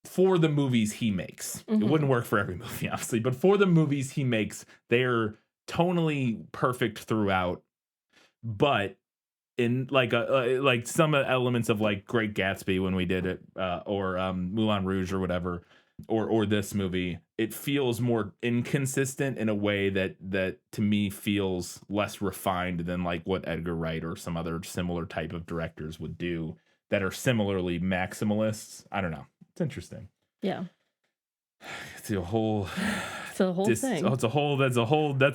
for the movies he makes. It wouldn't work for every movie, obviously, but for the movies he makes, they're tonally perfect throughout. But in like some elements of like Great Gatsby when we did it, or Moulin Rouge or whatever, or this movie, it feels more inconsistent in a way that to me feels less refined than like what Edgar Wright or some other similar type of directors would do that are similarly maximalists. I don't know. It's interesting. Yeah. It's a whole thing. That's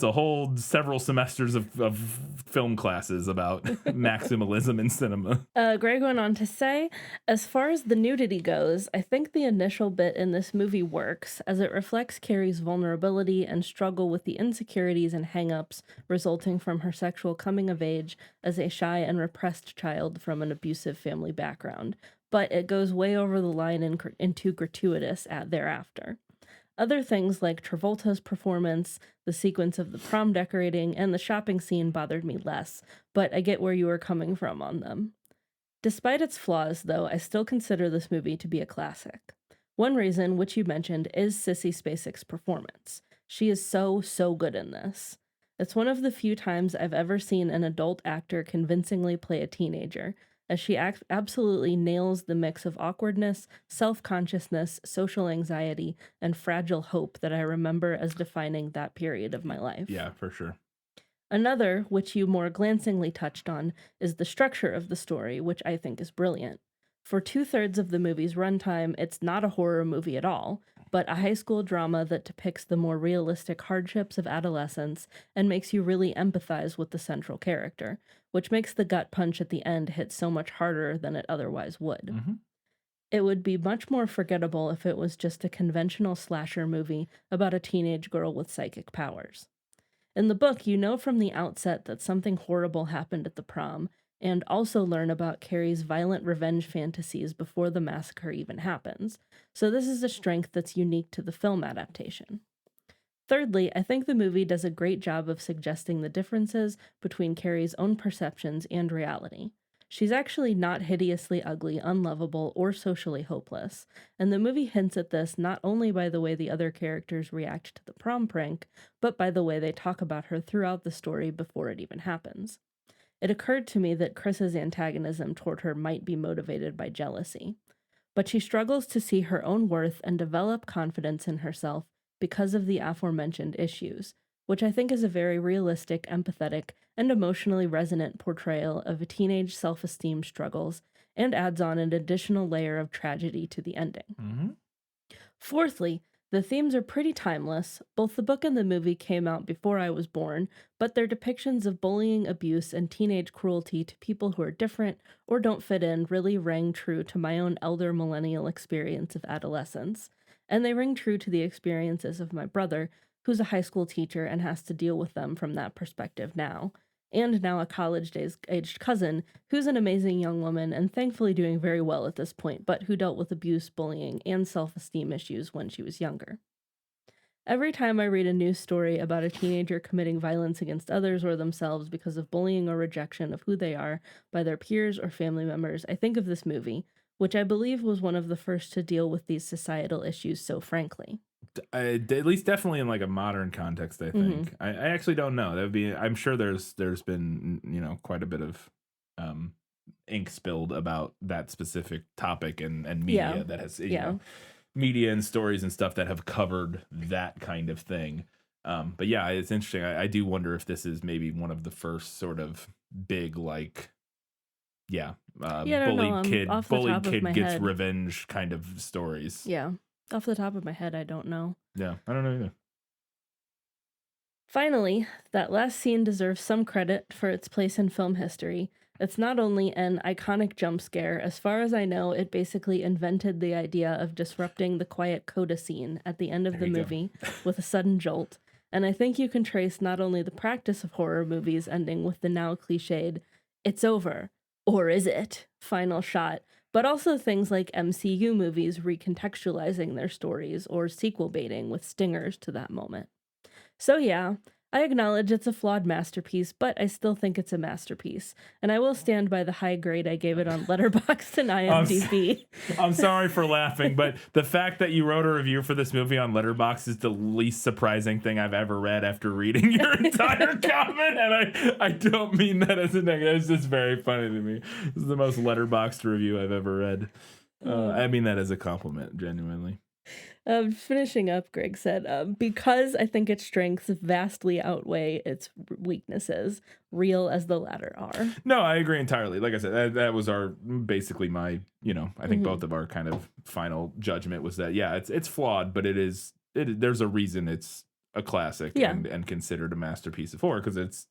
a whole several semesters of film classes about maximalism in cinema. Greg went on to say, as far as the nudity goes, I think the initial bit in this movie works, as it reflects Carrie's vulnerability and struggle with the insecurities and hang-ups resulting from her sexual coming of age as a shy and repressed child from an abusive family background. But it goes way over the line into gratuitous thereafter. Other things like Travolta's performance, the sequence of the prom decorating, and the shopping scene bothered me less, but I get where you were coming from on them. Despite its flaws, though, I still consider this movie to be a classic. One reason, which you mentioned, is Sissy Spacek's performance. She is so good in this. It's one of the few times I've ever seen an adult actor convincingly play a teenager, as she absolutely nails the mix of awkwardness, self-consciousness, social anxiety, and fragile hope that I remember as defining that period of my life. Yeah, for sure. Another, which you more glancingly touched on, is the structure of the story, which I think is brilliant. For 2/3 of the movie's runtime, it's not a horror movie at all, but a high school drama that depicts the more realistic hardships of adolescence and makes you really empathize with the central character, which makes the gut punch at the end hit so much harder than it otherwise would. Mm-hmm. It would be much more forgettable if it was just a conventional slasher movie about a teenage girl with psychic powers. In the book, you know from the outset that something horrible happened at the prom, and also learn about Carrie's violent revenge fantasies before the massacre even happens, so this is a strength that's unique to the film adaptation. Thirdly, I think the movie does a great job of suggesting the differences between Carrie's own perceptions and reality. She's actually not hideously ugly, unlovable, or socially hopeless, and the movie hints at this not only by the way the other characters react to the prom prank, but by the way they talk about her throughout the story before it even happens. It occurred to me that Chris's antagonism toward her might be motivated by jealousy, but she struggles to see her own worth and develop confidence in herself because of the aforementioned issues, which I think is a very realistic, empathetic, and emotionally resonant portrayal of a teenage self-esteem struggles and adds on an additional layer of tragedy to the ending. Mm-hmm. Fourthly, the themes are pretty timeless. Both the book and the movie came out before I was born, but their depictions of bullying, abuse, and teenage cruelty to people who are different or don't fit in really rang true to my own elder millennial experience of adolescence. And they ring true to the experiences of my brother, who's a high school teacher and has to deal with them from that perspective now. And now a college-aged cousin, who's an amazing young woman and thankfully doing very well at this point, but who dealt with abuse, bullying, and self-esteem issues when she was younger. Every time I read a news story about a teenager committing violence against others or themselves because of bullying or rejection of who they are by their peers or family members, I think of this movie, which I believe was one of the first to deal with these societal issues so frankly. At least definitely in like a modern context, I think. I actually don't know. That would be. I'm sure there's been quite a bit of ink spilled about that specific topic and media that has media and stories and stuff that have covered that kind of thing. But yeah, it's interesting. I do wonder if this is maybe one of the first sort of big bullied kid gets revenge kind of stories. Yeah. Off the top of my head, I don't know. Yeah, I don't know either. Finally, that last scene deserves some credit for its place in film history. It's not only an iconic jump scare, as far as I know, it basically invented the idea of disrupting the quiet coda scene at the end of the movie with a sudden jolt. And I think you can trace not only the practice of horror movies ending with the now cliched, "It's over, or is it?" final shot, but also things like MCU movies recontextualizing their stories or sequel baiting with stingers to that moment. So yeah, I acknowledge it's a flawed masterpiece, but I still think it's a masterpiece, and I will stand by the high grade I gave it on Letterboxd and IMDb. I'm sorry for laughing, but the fact that you wrote a review for this movie on Letterboxd is the least surprising thing I've ever read after reading your entire comment, and I don't mean that as a negative. It's just very funny to me. This is the most Letterboxd review I've ever read. I mean that as a compliment, genuinely. Finishing up, Greg said, because I think its strengths vastly outweigh its weaknesses, real as the latter are. No, I agree entirely. Like I said, that was basically my, I think both of our kind of final judgment was that, yeah, it's flawed, but there's a reason it's a classic and considered a masterpiece of horror, because it's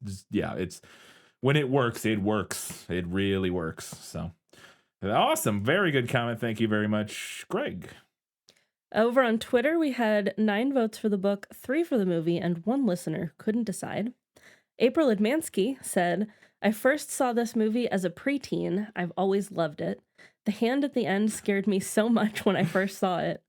when it works, it works. It really works. So awesome. Very good comment. Thank you very much, Greg. Over on Twitter, we had 9 votes for the book, 3 for the movie, and 1 listener who couldn't decide. April Admansky said, "I first saw this movie as a preteen. I've always loved it. The hand at the end scared me so much when I first saw it.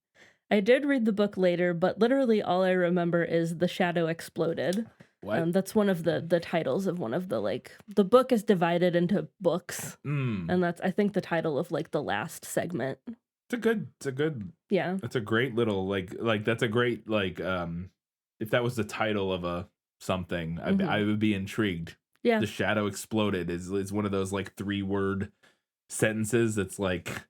I did read the book later, but literally all I remember is The Shadow Exploded." What? That's one of the titles of one of the book is divided into books. And that's, I think, the title of the last segment. It's a good yeah. That's a great little like that's a great if that was the title of a something, I would be intrigued. Yeah. The shadow exploded is one of those like 3-word sentences that's like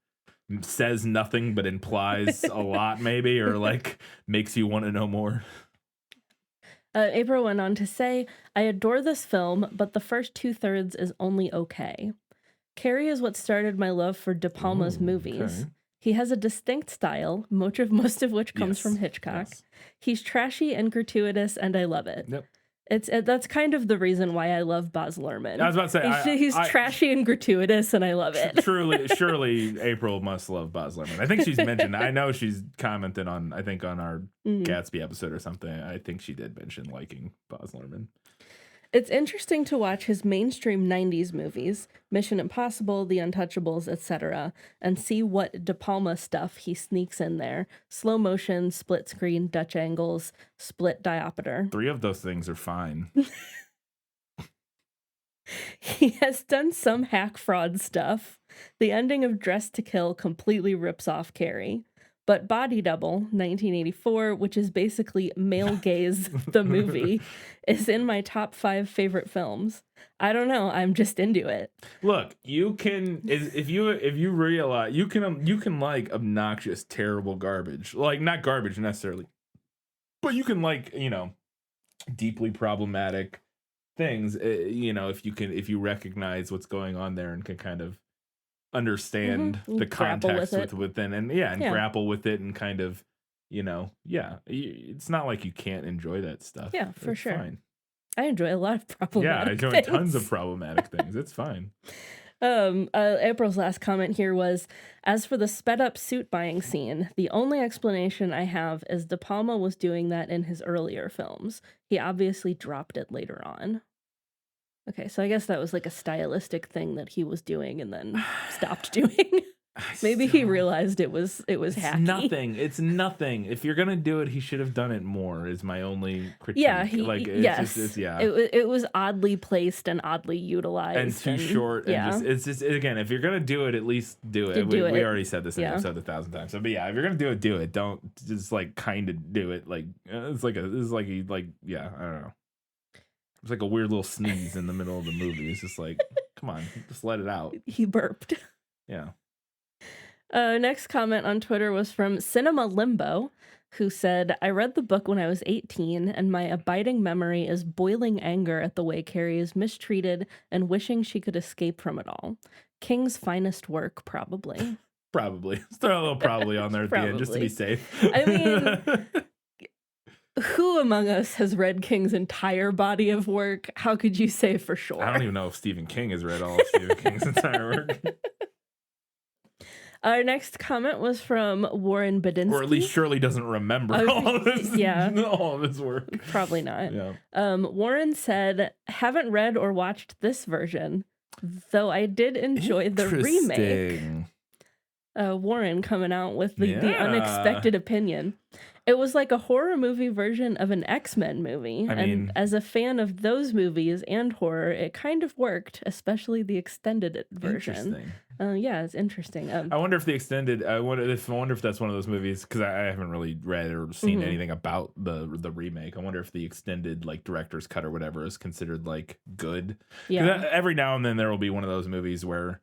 says nothing but implies a lot, maybe, or like makes you want to know more. April went on to say, I adore this film, but the first 2/3 is only okay. Carrie is what started my love for De Palma's movies. Okay. He has a distinct style, most of which comes from Hitchcock. Yes. He's trashy and gratuitous, and I love it. Yep. That's kind of the reason why I love Baz Luhrmann. I was about to say, he's trashy and gratuitous, and I love it. Surely April must love Baz Luhrmann. I think she's mentioned. I know she's commented on our Gatsby episode or something. I think she did mention liking Baz Luhrmann. It's interesting to watch his mainstream 90s movies, Mission Impossible, The Untouchables, etc., and see what De Palma stuff he sneaks in there. Slow motion, split screen, Dutch angles, split diopter. 3 of those things are fine. He has done some hack fraud stuff. The ending of Dressed to Kill completely rips off Carrie. But Body Double, 1984, which is basically Male Gaze, the movie, is in my top 5 favorite films. I don't know. I'm just into it. Look, you can if you realize you can like obnoxious, terrible garbage, like not garbage necessarily, but you can like deeply problematic things. If you recognize what's going on there and can kind of understand the context within and grapple with it and kind of it's not like you can't enjoy that stuff. Yeah, for it's sure. Fine. I enjoy a lot of problematic I enjoy things. tons of problematic things. It's fine. April's last comment here was, as for the sped up suit buying scene, the only explanation I have is De Palma was doing that in his earlier films. He obviously dropped it later on. Okay, so I guess that was like a stylistic thing that he was doing and then stopped doing. Maybe he realized it was hacky. It's nothing. If you're gonna do it, he should have done it more. Is my only critique. Yeah, it was oddly placed and oddly utilized and too short. And it's just again, if you're gonna do it, at least do it. We already said this in the episode 1,000 times. So, but yeah, if you're gonna do it, do it. Don't just like kind of do it. Like I don't know. It's like a weird little sneeze in the middle of the movie. It's just like, come on, just let it out. He burped. Yeah. Next comment on Twitter was from Cinema Limbo, who said, I read the book when I was 18, and my abiding memory is boiling anger at the way Carrie is mistreated and wishing she could escape from it all. King's finest work, probably. Probably. Let's throw a little probably on there at the end, just to be safe. I mean... Who among us has read King's entire body of work? How could you say for sure? I don't even know if Stephen King has read all of Stephen King's entire work. Our next comment was from Warren Badinsky. Or at least Shirley doesn't remember all of his work. Probably not. Yeah. Warren said, haven't read or watched this version, though I did enjoy the remake. Warren coming out with the unexpected opinion. It was like a horror movie version of an X-Men movie. And as a fan of those movies and horror, it kind of worked, especially the extended version. It's interesting. I wonder if the extended, I wonder if that's one of those movies, because I haven't really read or seen anything about the remake. I wonder if the extended like director's cut or whatever is considered like good. Yeah. Every now and then there will be one of those movies where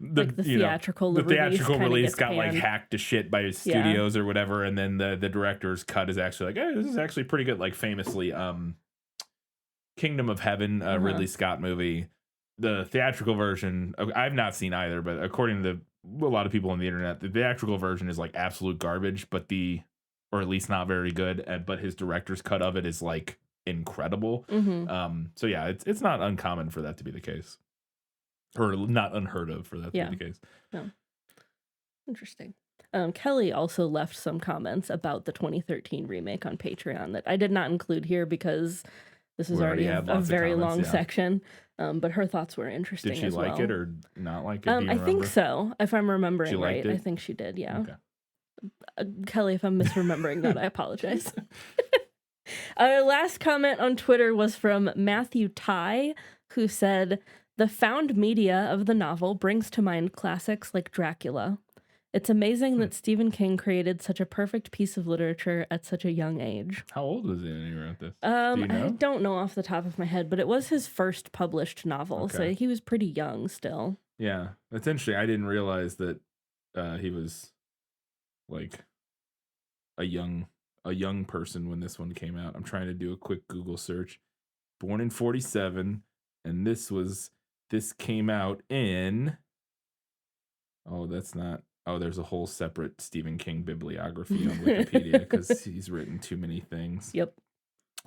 the theatrical release got like hacked to shit by studios or whatever, and then the director's cut is actually like, hey, this is actually pretty good. Like famously, Kingdom of Heaven, Ridley Scott movie, the theatrical version I've not seen either, but according to a lot of people on the internet, the theatrical version is like absolute garbage, or at least not very good. But his director's cut of it is like incredible. So yeah, it's not uncommon for that to be the case. Or not unheard of for that to be the case. No. Interesting. Kelly also left some comments about the 2013 remake on Patreon that I did not include here because this is already a very long section. But her thoughts were interesting. Did she like it or not like it? I think so. If I'm remembering right, I think she did. Yeah. Okay. Kelly, if I'm misremembering that, I apologize. Our last comment on Twitter was from Matthew Ty, who said, the found media of the novel brings to mind classics like Dracula. It's amazing that Stephen King created such a perfect piece of literature at such a young age. How old was he when he wrote this? Do you know? I don't know off the top of my head, but it was his first published novel, so Okay. he was pretty young still. Yeah, that's interesting. I didn't realize that he was like a young person when this one came out. I'm trying to do a quick Google search. Born in 47, and this came out in. Oh, that's not. Oh, there's a whole separate Stephen King bibliography on Wikipedia because he's written too many things. Yep.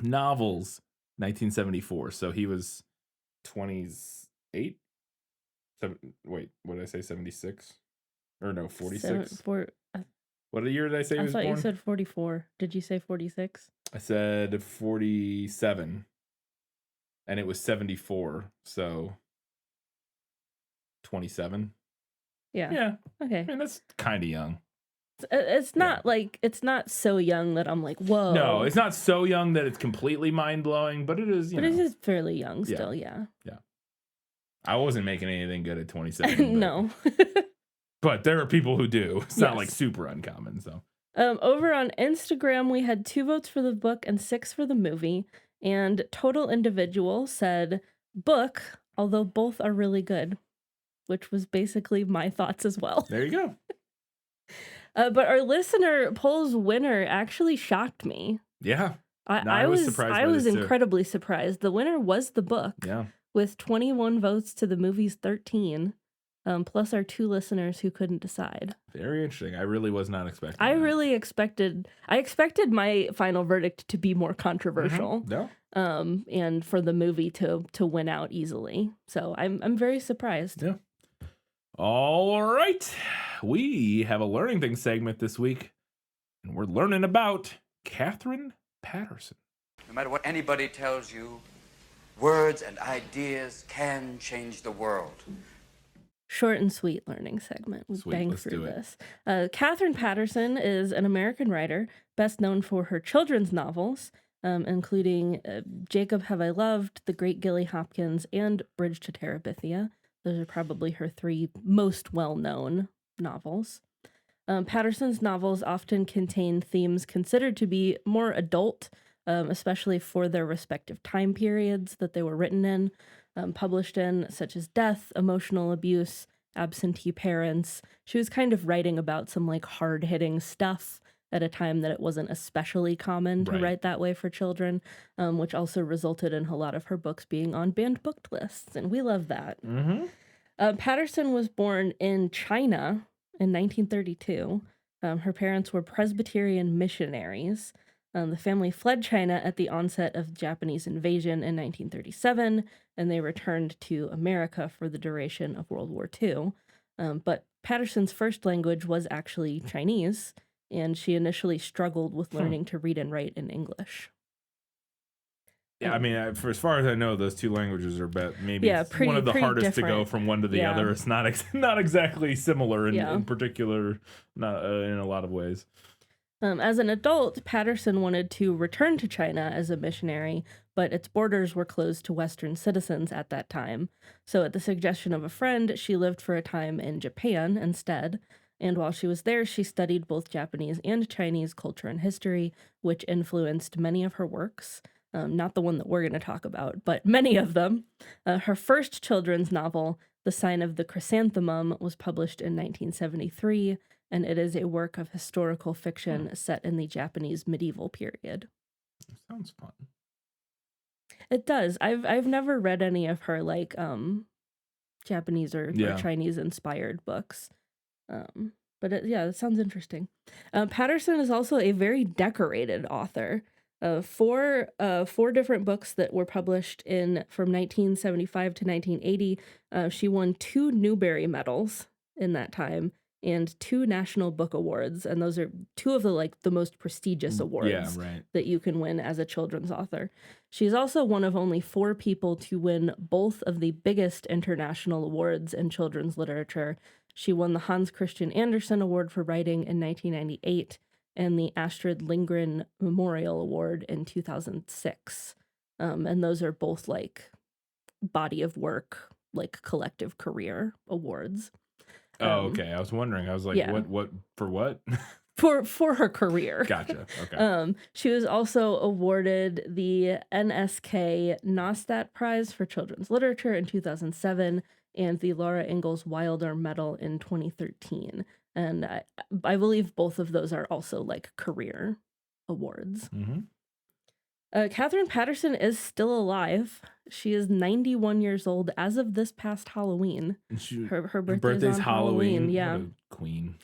Novels, 1974. So he was 28. Wait, what did I say? 76? Or no, 46? What year did I say he was born? I thought you said 44. Did you say 46? I said 47. And it was 74. So 27. Yeah. Yeah. Okay. I mean, that's kind of young. It's not it's not so young that I'm like, whoa. No, it's not so young that it's completely mind-blowing, but it is, But it is fairly young still, yeah. Yeah. I wasn't making anything good at 27. No. But there are people who do. It's not like super uncommon, so. Over on Instagram, we had 2 votes for the book and 6 for the movie. And Total Individual said book, although both are really good, which was basically my thoughts as well. There you go. But our listener poll's winner actually shocked me. Yeah. I was surprised. I was incredibly surprised. The winner was the book. Yeah. With 21 votes to the movie's 13. Plus our 2 listeners who couldn't decide. Very interesting. I really was not expecting I that. expected my final verdict to be more controversial. Yeah. And for the movie to win out easily. So I'm very surprised. Yeah. All right. We have a learning things segment this week, and we're learning about Katherine Paterson. No matter what anybody tells you, words and ideas can change the world. Short and sweet learning segment. We bang through this. Katherine Paterson is an American writer, best known for her children's novels, including Jacob Have I Loved, The Great Gilly Hopkins, and Bridge to Terabithia. Those are probably her 3 most well-known novels. Paterson's novels often contain themes considered to be more adult, especially for their respective time periods that they were written in, published in, such as death, emotional abuse, absentee parents. She was kind of writing about some like hard-hitting stuff at a time that it wasn't especially common to write that way for children, which also resulted in a lot of her books being on banned book lists, and we love that. Mm-hmm. Paterson was born in China in 1932. Her parents were Presbyterian missionaries. The family fled China at the onset of Japanese invasion in 1937, and they returned to America for the duration of World War II. But Paterson's first language was actually Chinese, and she initially struggled with learning to read and write in English. Yeah, I mean, for as far as I know, those 2 languages are maybe one of the pretty hardest different. to go from one to the other. It's not exactly similar in particular, not in a lot of ways. As an adult, Paterson wanted to return to China as a missionary, but its borders were closed to Western citizens at that time. So at the suggestion of a friend, she lived for a time in Japan instead. And while she was there, she studied both Japanese and Chinese culture and history, which influenced many of her works. Not the one that we're going to talk about, but many of them. Her first children's novel, The Sign of the Chrysanthemum, was published in 1973, and it is a work of historical fiction set in the Japanese medieval period. Sounds fun. It does. I've never read any of her like Japanese or Chinese inspired books. But it sounds interesting. Paterson is also a very decorated author. 4 different books that were published from 1975 to 1980. She won 2 Newbery medals in that time and 2 National Book Awards, and those are 2 of the most prestigious awards that you can win as a children's author. She's also one of only 4 people to win both of the biggest international awards in children's literature. She won the Hans Christian Andersen Award for Writing in 1998 and the Astrid Lindgren Memorial Award in 2006. And those are both like body of work, like collective career awards. Oh, okay. I was wondering. I was like, yeah. what for what? For her career. Gotcha. Okay. She was also awarded the NSK Nostat Prize for Children's Literature in 2007 and the Laura Ingalls Wilder Medal in 2013. And I believe both of those are also like career awards. Katherine Paterson is still alive. She is 91 years old as of this past Halloween. Her birthday's on Halloween. Yeah. What a queen.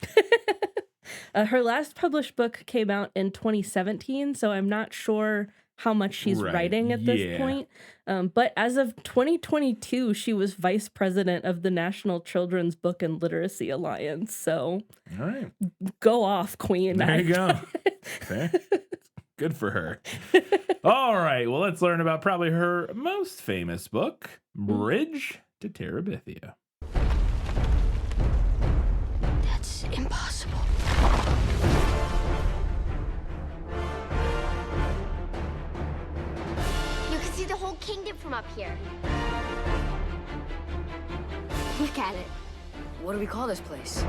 Her last published book came out in 2017, so I'm not sure how much she's writing at this point. But as of 2022, she was vice president of the National Children's Book and Literacy Alliance. So, all right, go off, queen. There you go. Fair. Good for her. All right, well, let's learn about probably her most famous book, Bridge to Terabithia. That's impossible. You can see the whole kingdom from up here. Look at it. What do we call this place?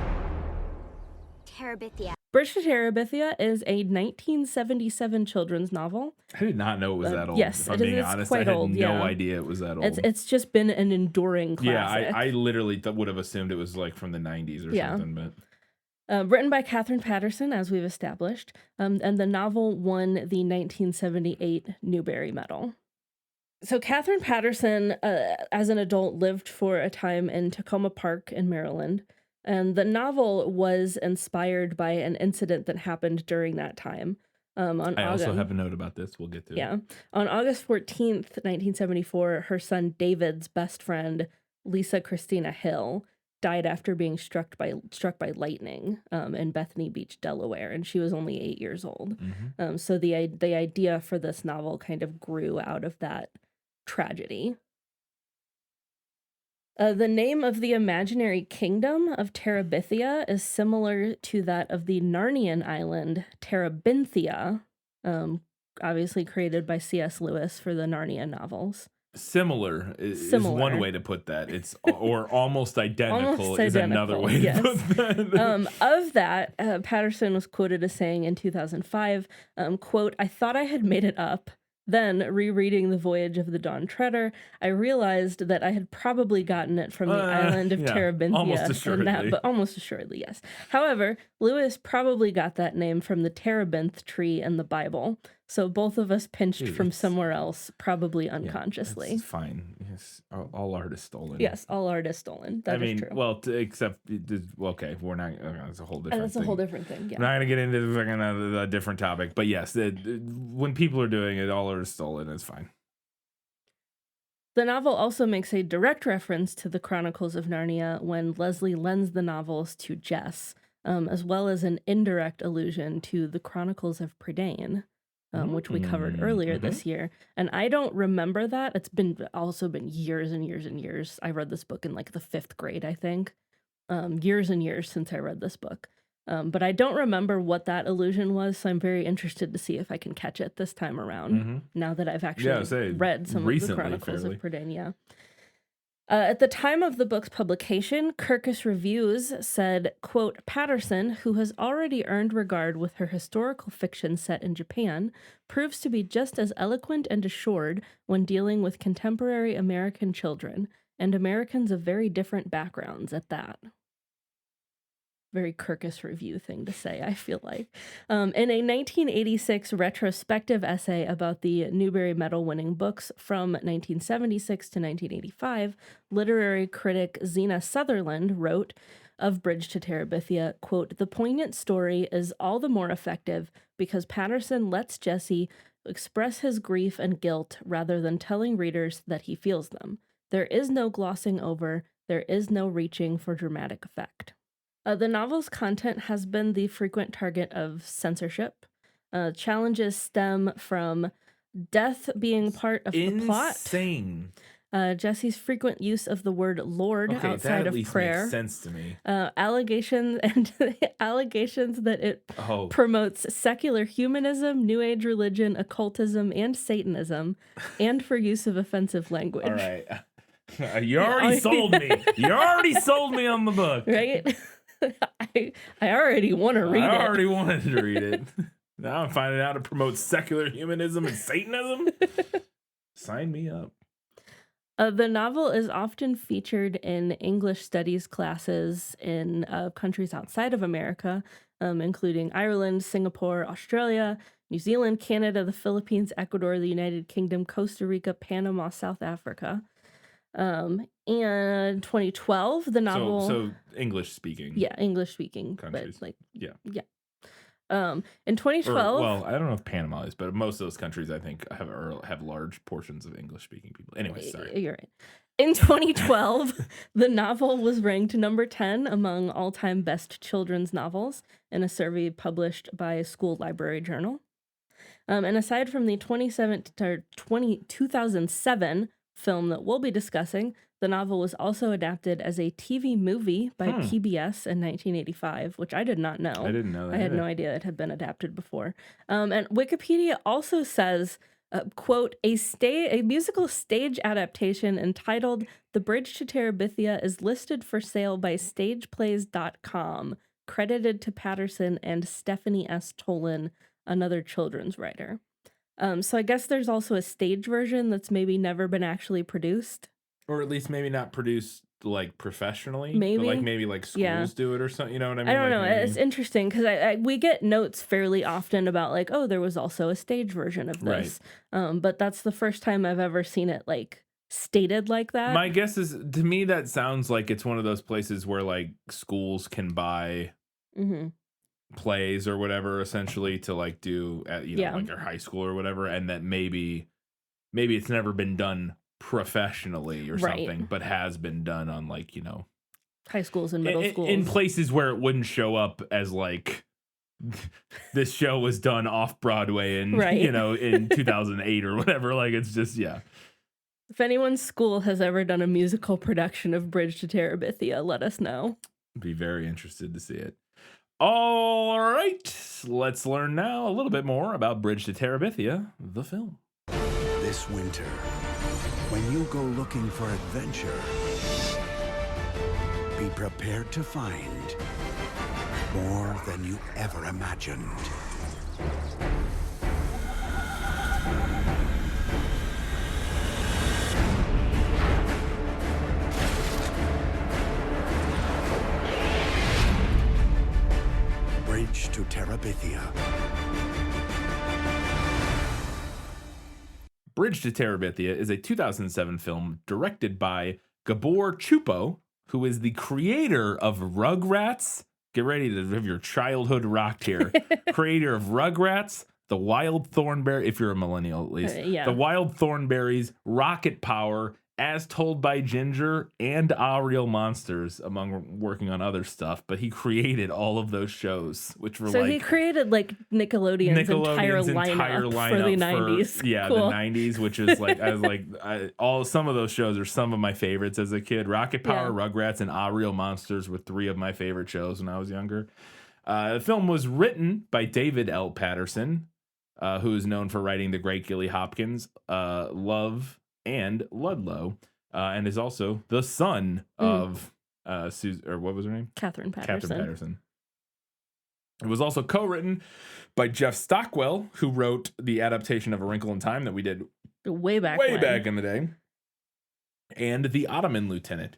Terabithia. Bridge to Terabithia is a 1977 children's novel. I did not know it was that old. Yes, if I'm being honest, quite I had old, no idea it was that old. It's just been an enduring classic. Yeah, I literally would have assumed it was like from the 90s or something. But written by Katherine Paterson, as we've established, and the novel won the 1978 Newbery Medal. So Katherine Paterson, as an adult, lived for a time in Tacoma Park in Maryland. And the novel was inspired by an incident that happened during that time. I also have a note about this. We'll get to it. Yeah. On August 14th, 1974, her son David's best friend, Lisa Christina Hill, died after being struck by lightning in Bethany Beach, Delaware, and she was only 8 years old. So the idea for this novel kind of grew out of that tragedy. The name of the imaginary kingdom of Terabithia is similar to that of the Narnian island Terabithia, obviously created by C.S. Lewis for the Narnia novels. Similar is one way to put that. It's or almost identical is another way to put that. Of that, Paterson was quoted as saying in 2005, quote, "I thought I had made it up. Then, rereading The Voyage of the Dawn Treader, I realized that I had probably gotten it from the island of Terabithia. Almost assuredly. But almost assuredly, yes. However, Lewis probably got that name from the terebinth tree in the Bible. So both of us pinched from somewhere else, probably unconsciously. It's fine. Yes, all art is stolen. Yes, all art is stolen. That is true. Well, except, okay, we're not, that's a whole different thing. That's a whole different thing, yeah. We're not going to get into a different topic, but yes, when people are doing it, all art is stolen. It's fine. The novel also makes a direct reference to the Chronicles of Narnia when Leslie lends the novels to Jess, as well as an indirect allusion to the Chronicles of Prydain. Which we covered earlier this year. And I don't remember that. It's been years and years and years. I read this book in like the 5th grade, I think. Years and years since I read this book. But I don't remember what that allusion was, so I'm very interested to see if I can catch it this time around, now that I've actually read some of the Chronicles of Prydain. Yeah. At the time of the book's publication, Kirkus Reviews said, quote, "Paterson, who has already earned regard with her historical fiction set in Japan, proves to be just as eloquent and assured when dealing with contemporary American children, and Americans of very different backgrounds at that." Very Kirkus Review thing to say, I feel like. In a 1986 retrospective essay about the Newbery Medal winning books from 1976 to 1985, literary critic Zena Sutherland wrote of Bridge to Terabithia, quote, "The poignant story is all the more effective because Paterson lets Jesse express his grief and guilt rather than telling readers that he feels them. There is no glossing over, there is no reaching for dramatic effect." The novel's content has been the frequent target of censorship. Challenges stem from death being part of the plot. Insane. Jesse's frequent use of the word Lord outside of prayer. Makes sense to me. Allegations that it promotes secular humanism, New Age religion, occultism, and Satanism, and for use of offensive language. All right. You already sold me. You already sold me on the book. Right? I already want to read it. I already wanted to read it. Now I'm finding out to promote secular humanism and Satanism. Sign me up. The novel is often featured in English studies classes in countries outside of America, including Ireland, Singapore, Australia, New Zealand, Canada, the Philippines, Ecuador, the United Kingdom, Costa Rica, Panama, South Africa. And 2012, the novel... So English speaking. Yeah, English speaking. Countries. But Yeah. In 2012... well, I don't know if Panama is, but most of those countries, I think, have large portions of English-speaking people. Anyway, sorry. You're right. In 2012, the novel was ranked number 10 among all-time best children's novels in a survey published by a school library journal. And aside from the 2007 film that we'll be discussing, the novel was also adapted as a TV movie by PBS in 1985, which I did not know. I didn't know that. I had no idea it had been adapted before. And Wikipedia also says, quote, a musical stage adaptation entitled The Bridge to Terabithia is listed for sale by stageplays.com, credited to Paterson and Stephanie S. Tolan, another children's writer. So I guess there's also a stage version that's maybe never been actually produced. Or at least maybe not produced like professionally. Maybe. But maybe schools do it or something. You know what I mean? I don't know. Maybe... It's interesting because we get notes fairly often about like, oh, there was also a stage version of this. Right. But that's the first time I've ever seen it like stated like that. My guess is, to me, that sounds like it's one of those places where like schools can buy plays or whatever, essentially, to like do at like their high school or whatever, and that maybe it's never been done professionally or something, but has been done on like high schools and middle schools in places where it wouldn't show up as like this show was done off Broadway in in 2008 or whatever. Like it's just If anyone's school has ever done a musical production of Bridge to Terabithia, let us know. I'd be very interested to see it. All right, let's learn now a little bit more about Bridge to Terabithia, the film. This winter, when you go looking for adventure, be prepared to find more than you ever imagined. Bridge to Terabithia. Bridge to Terabithia is a 2007 film directed by Gabor Chupo, who is the creator of Rugrats. Get ready to have your childhood rocked here. Creator of Rugrats, The Wild Thornberry, if you're a millennial at least. The Wild Thornberries, Rocket Power, As Told by Ginger, and Ariel Monsters, among working on other stuff. But he created all of those shows, which were he created like Nickelodeon's entire lineup for the 90s. The 90s, which is like, some of those shows are some of my favorites as a kid. Rocket Power, Rugrats, and Ariel Monsters were three of my favorite shows when I was younger. The film was written by David L. Paterson, who is known for writing The Great Gilly Hopkins, Love, and Ludlow, and is also the son of what was her name? Katherine Paterson. It was also co-written by Jeff Stockwell, who wrote the adaptation of A Wrinkle in Time that we did way back in the day, and The Ottoman Lieutenant.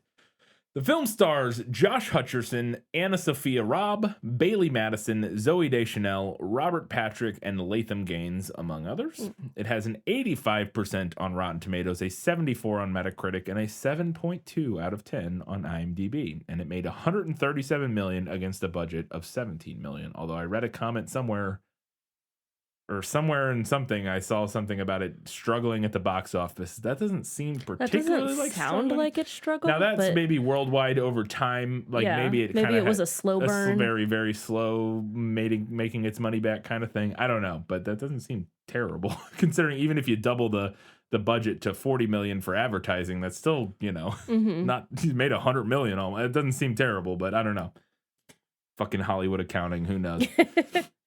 The film stars Josh Hutcherson, Anna Sophia Robb, Bailey Madison, Zooey Deschanel, Robert Patrick, and Latham Gaines, among others. It has an 85% on Rotten Tomatoes, a 74 on Metacritic, and a 7.2 out of 10 on IMDb. And it made $137 million against a budget of $17 million. Although I read a comment somewhere in something, I saw something about it struggling at the box office. That doesn't seem particularly sound like it struggled. Now that's maybe worldwide over time. Like maybe it was a slow burn, very very slow, making its money back kind of thing. I don't know, but that doesn't seem terrible considering even if you double the budget to $40 million for advertising, that's still not made $100 million. It doesn't seem terrible, but I don't know. fucking Hollywood accounting, who knows?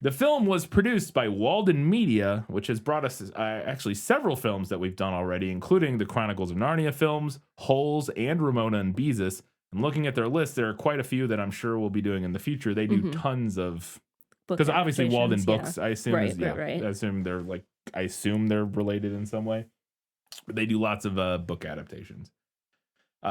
The film was produced by Walden Media, which has brought us actually several films that we've done already, including the Chronicles of Narnia films, Holes, and Ramona and Beezus. And looking at their list, there are quite a few that I'm sure we'll be doing in the future. They do tons of, because obviously Walden Books, I assume I assume they're related in some way. But they do lots of book adaptations.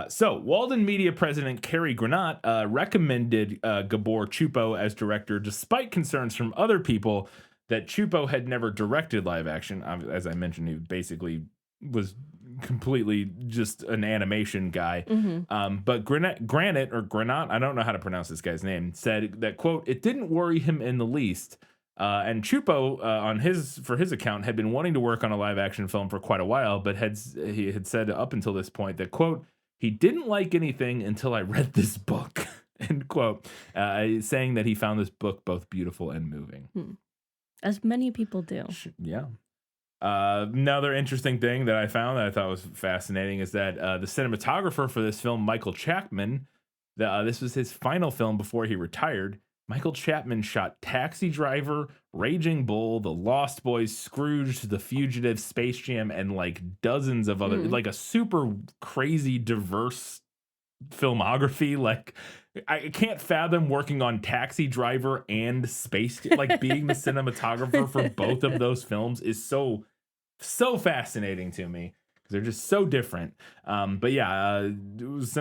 So, Walden Media president Cary Granat recommended Gabor Chupo as director, despite concerns from other people that Chupo had never directed live action. As I mentioned, he basically was completely just an animation guy. But Granat, I don't know how to pronounce this guy's name, said that, quote, it didn't worry him in the least. And Chupo, for his account, had been wanting to work on a live action film for quite a while, but he had said up until this point that, quote, he didn't like anything until I read this book, end quote, saying that he found this book both beautiful and moving. As many people do. Yeah. Another interesting thing that I found that I thought was fascinating is that the cinematographer for this film, Michael Chapman, this was his final film before he retired. Michael Chapman shot Taxi Driver, Raging Bull, The Lost Boys, Scrooge, The Fugitive, Space Jam, and like dozens of other, like a super crazy, diverse filmography. Like, I can't fathom working on Taxi Driver and Space Jam. Like, being the cinematographer for both of those films is so fascinating to me. They're just so different. But yeah, it was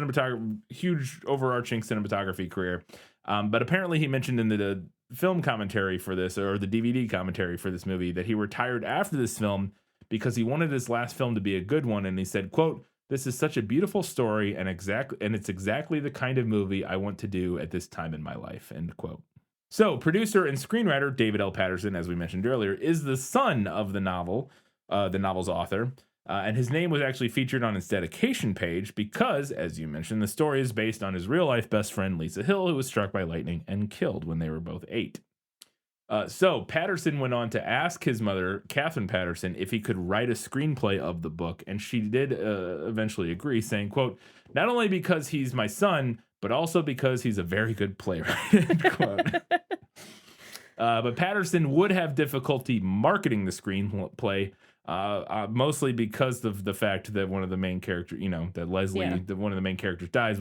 huge overarching cinematography career. But apparently he mentioned in the film commentary for this, or the DVD commentary for this movie, that he retired after this film because he wanted his last film to be a good one. And he said, quote, this is such a beautiful story and it's exactly the kind of movie I want to do at this time in my life, end quote. So producer and screenwriter David L. Paterson, as we mentioned earlier, is the son of the novel's author. And his name was actually featured on his dedication page because, as you mentioned, the story is based on his real-life best friend, Lisa Hill, who was struck by lightning and killed when they were both 8. So Paterson went on to ask his mother, Katherine Paterson, if he could write a screenplay of the book, and she did eventually agree, saying, quote, not only because he's my son, but also because he's a very good playwright, end quote. But Paterson would have difficulty marketing the screenplay, mostly because of the fact that one of the main characters, that Leslie, one of the main characters dies,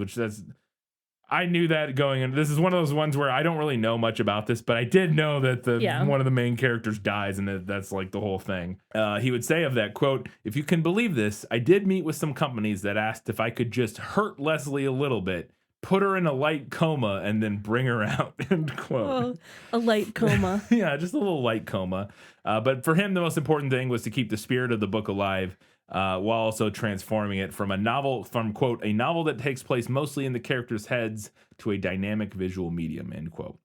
I knew that going in. This is one of those ones where I don't really know much about this, but I did know that one of the main characters dies, and that's like the whole thing. He would say of that, quote, if you can believe this, I did meet with some companies that asked if I could just hurt Leslie a little bit, put her in a light coma, and then bring her out, end quote. Oh, a light coma. Yeah, just a little light coma. But for him, the most important thing was to keep the spirit of the book alive, while also transforming it from quote, a novel that takes place mostly in the characters' heads to a dynamic visual medium, end quote.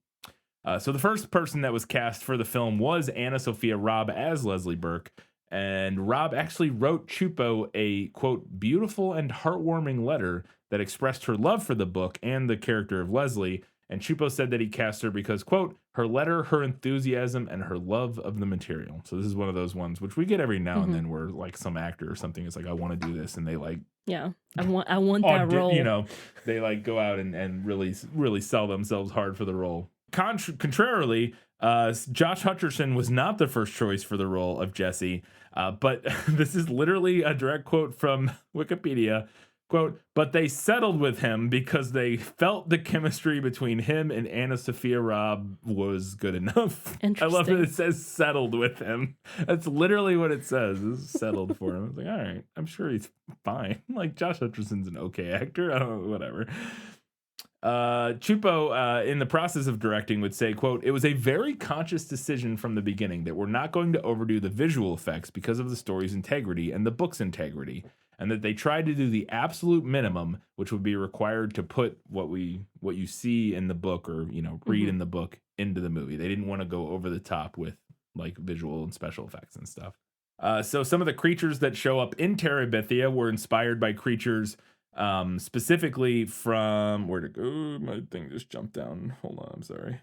So the first person that was cast for the film was Anna Sophia Robb as Leslie Burke. And Robb actually wrote Chupo a, quote, beautiful and heartwarming letter that expressed her love for the book and the character of Leslie. And Chupo said that he cast her because, quote, her letter, her enthusiasm, and her love of the material. So this is one of those ones which we get every now and then where like some actor or something is like, I want to do this. And they like, yeah, I want that role. They like go out and really sell themselves hard for the role. Contrarily, Josh Hutcherson was not the first choice for the role of Jesse. But this is literally a direct quote from Wikipedia. Quote, but they settled with him because they felt the chemistry between him and Anna Sophia Robb was good enough. I love that it says settled with him. That's literally what it says. It's settled for him. I was like, all right, I'm sure he's fine. Like, Josh Hutcherson's an okay actor. I don't know, whatever. Chupo, in the process of directing, would say, quote, it was a very conscious decision from the beginning that we're not going to overdo the visual effects because of the story's integrity and the book's integrity, and that they tried to do the absolute minimum, which would be required to put what you see in the book or, read in the book into the movie. They didn't want to go over the top with like visual and special effects and stuff. So some of the creatures that show up in Terabithia were inspired by creatures specifically from, where'd it go? My thing just jumped down. Hold on, I'm sorry.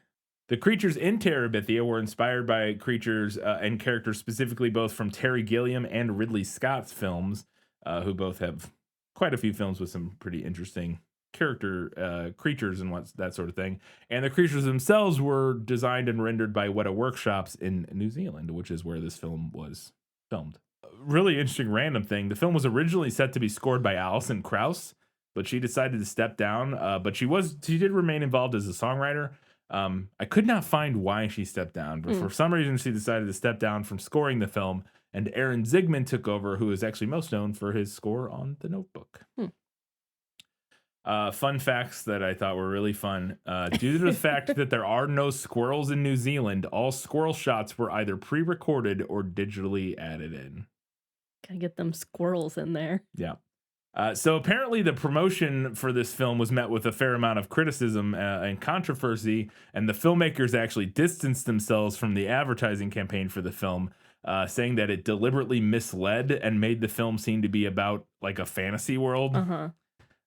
The creatures in Terabithia were inspired by creatures and characters specifically both from Terry Gilliam and Ridley Scott's films, who both have quite a few films with some pretty interesting character creatures and that sort of thing. And the creatures themselves were designed and rendered by Weta Workshops in New Zealand, which is where this film was filmed. Really interesting random thing. The film was originally set to be scored by Alison Krauss, but she decided to step down. But she did remain involved as a songwriter. I could not find why she stepped down, but for some reason she decided to step down from scoring the film, and Aaron Zigman took over, who is actually most known for his score on The Notebook. Fun facts that I thought were really fun. Due to the fact that there are no squirrels in New Zealand, all squirrel shots were either pre-recorded or digitally added in. Gotta get them squirrels in there. Yeah. So apparently the promotion for this film was met with a fair amount of criticism and controversy, and the filmmakers actually distanced themselves from the advertising campaign for the film, saying that it deliberately misled and made the film seem to be about like a fantasy world.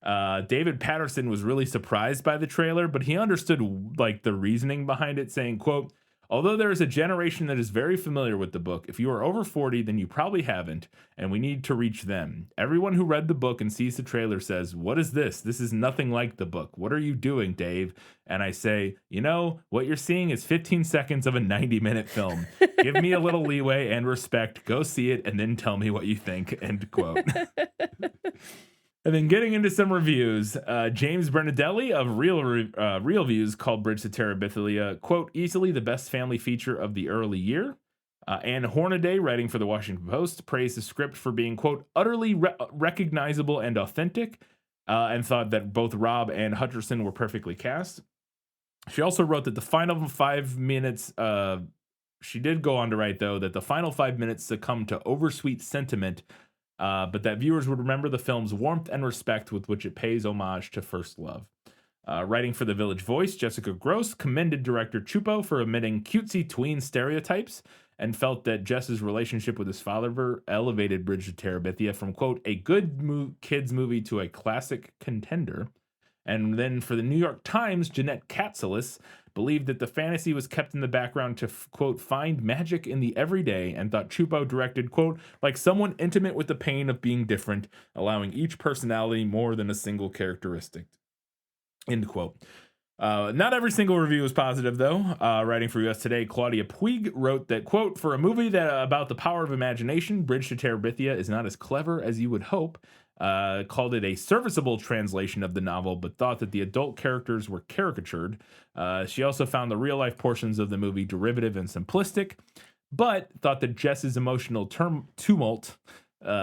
David Paterson was really surprised by the trailer, but he understood like the reasoning behind it, saying, quote, "Although there is a generation that is very familiar with the book, if you are over 40, then you probably haven't, and we need to reach them. Everyone who read the book and sees the trailer says, 'What is this? This is nothing like the book. What are you doing, Dave?' And I say, you know, what you're seeing is 15 seconds of a 90-minute film. Give me a little leeway and respect. Go see it, and then tell me what you think," end quote. And then getting into some reviews, James Bernadelli of Real Views called Bridge to Terabithia, quote, "easily the best family feature of the early year." Anne Hornaday, writing for the Washington Post, praised the script for being, quote, "utterly recognizable and authentic," and thought that both Rob and Hutcherson were perfectly cast. She also wrote that the final 5 minutes, she did go on to write, though, that the final 5 minutes succumbed to oversweet sentiment, but that viewers would remember the film's warmth and respect with which it pays homage to first love. Writing for The Village Voice, Jessica Gross commended director Chupo for omitting cutesy tween stereotypes and felt that Jess's relationship with his father elevated Bridge to Terabithia from, quote, "a good kids movie to a classic contender." And then for the New York Times, Jeanette Katselis believed that the fantasy was kept in the background to, quote, "find magic in the everyday," and thought Chupo directed, quote, "like someone intimate with the pain of being different, allowing each personality more than a single characteristic," end quote. Not every single review was positive, though. Writing for US Today, Claudia Puig wrote that, quote, "for a movie that about the power of imagination, Bridge to Terabithia is not as clever as you would hope." Called it a serviceable translation of the novel, but thought that the adult characters were caricatured. She also found the real-life portions of the movie derivative and simplistic, but thought that Jess's emotional tumult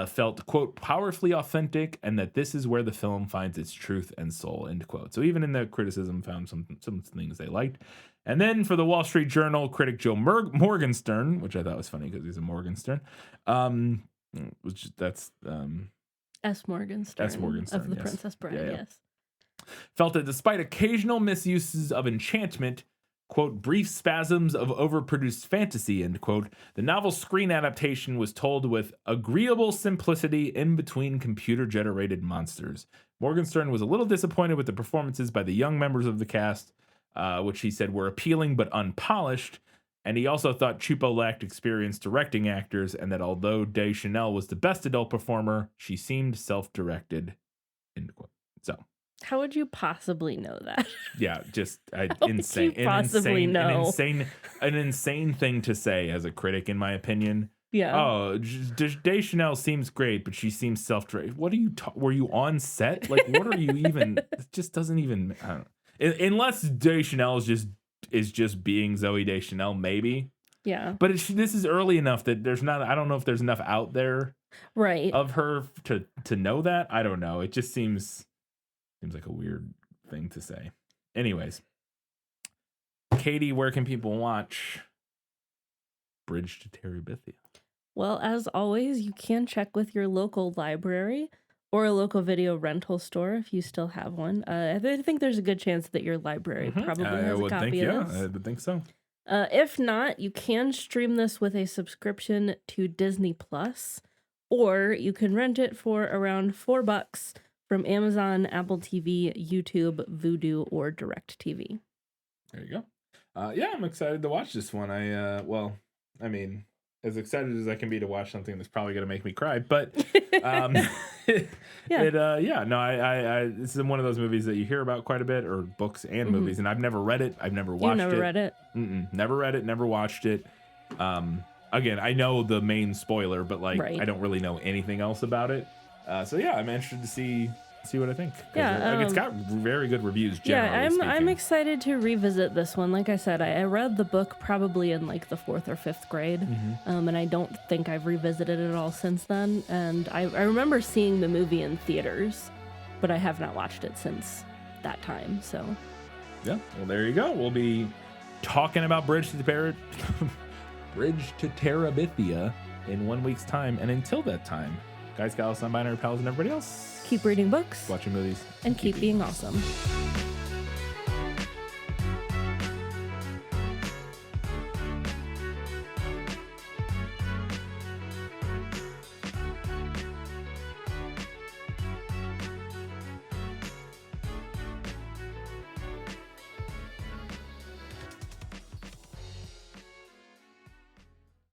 felt, quote, "powerfully authentic," and that this is where the film finds its truth and soul, end quote. So even in the criticism, found some things they liked. And then for the Wall Street Journal, critic Joe Morgenstern, which I thought was funny because he's a Morgenstern, S. Morgenstern of The yes. Princess Bride, yes. Felt that despite occasional misuses of enchantment, quote, "brief spasms of overproduced fantasy," end quote, the novel's screen adaptation was told with agreeable simplicity in between computer-generated monsters. Morgenstern was a little disappointed with the performances by the young members of the cast, which he said were appealing but unpolished. And he also thought Chupo lacked experience directing actors, and that although Deschanel was the best adult performer, she seemed self-directed, end quote. So, how would you possibly know that? Yeah, just insane. An insane thing to say as a critic, in my opinion. Yeah. Oh, Deschanel seems great, but she seems self-directed. What are you? Were you on set? Like, what are you even? It just doesn't even. I don't know. Unless Deschanel is just being Zooey Deschanel, maybe. Yeah. But this is early enough that there's not. I don't know if there's enough out there, right, of her to know that. I don't know. It just seems like a weird thing to say. Anyways, Katie, where can people watch Bridge to Terabithia? Well, as always, you can check with your local library or a local video rental store if you still have one. I think there's a good chance that your library probably has a copy of this. I would think so. If not, you can stream this with a subscription to Disney Plus, or you can rent it for around $4 from Amazon, Apple TV, YouTube, Vudu, or DirecTV. There you go. Yeah, I'm excited to watch this one. as excited as I can be to watch something that's probably going to make me cry. But this is one of those movies that you hear about quite a bit, or books and movies, and I've never read it. I've never watched it. You never read it? Never read it, never watched it. Again, I know the main spoiler, but like I don't really know anything else about it. So yeah, I'm interested to see what I think. Yeah, it's got very good reviews. Generally I'm excited to revisit this one. Like I said, I read the book probably in like the 4th or 5th grade, and I don't think I've revisited it at all since then. And I remember seeing the movie in theaters, but I have not watched it since that time. So yeah, well there you go. We'll be talking about Bridge to Terabithia in 1 week's time, and until that time, guys, gals, non-binary pals, and everybody else, keep reading books, watching movies, and keep being awesome.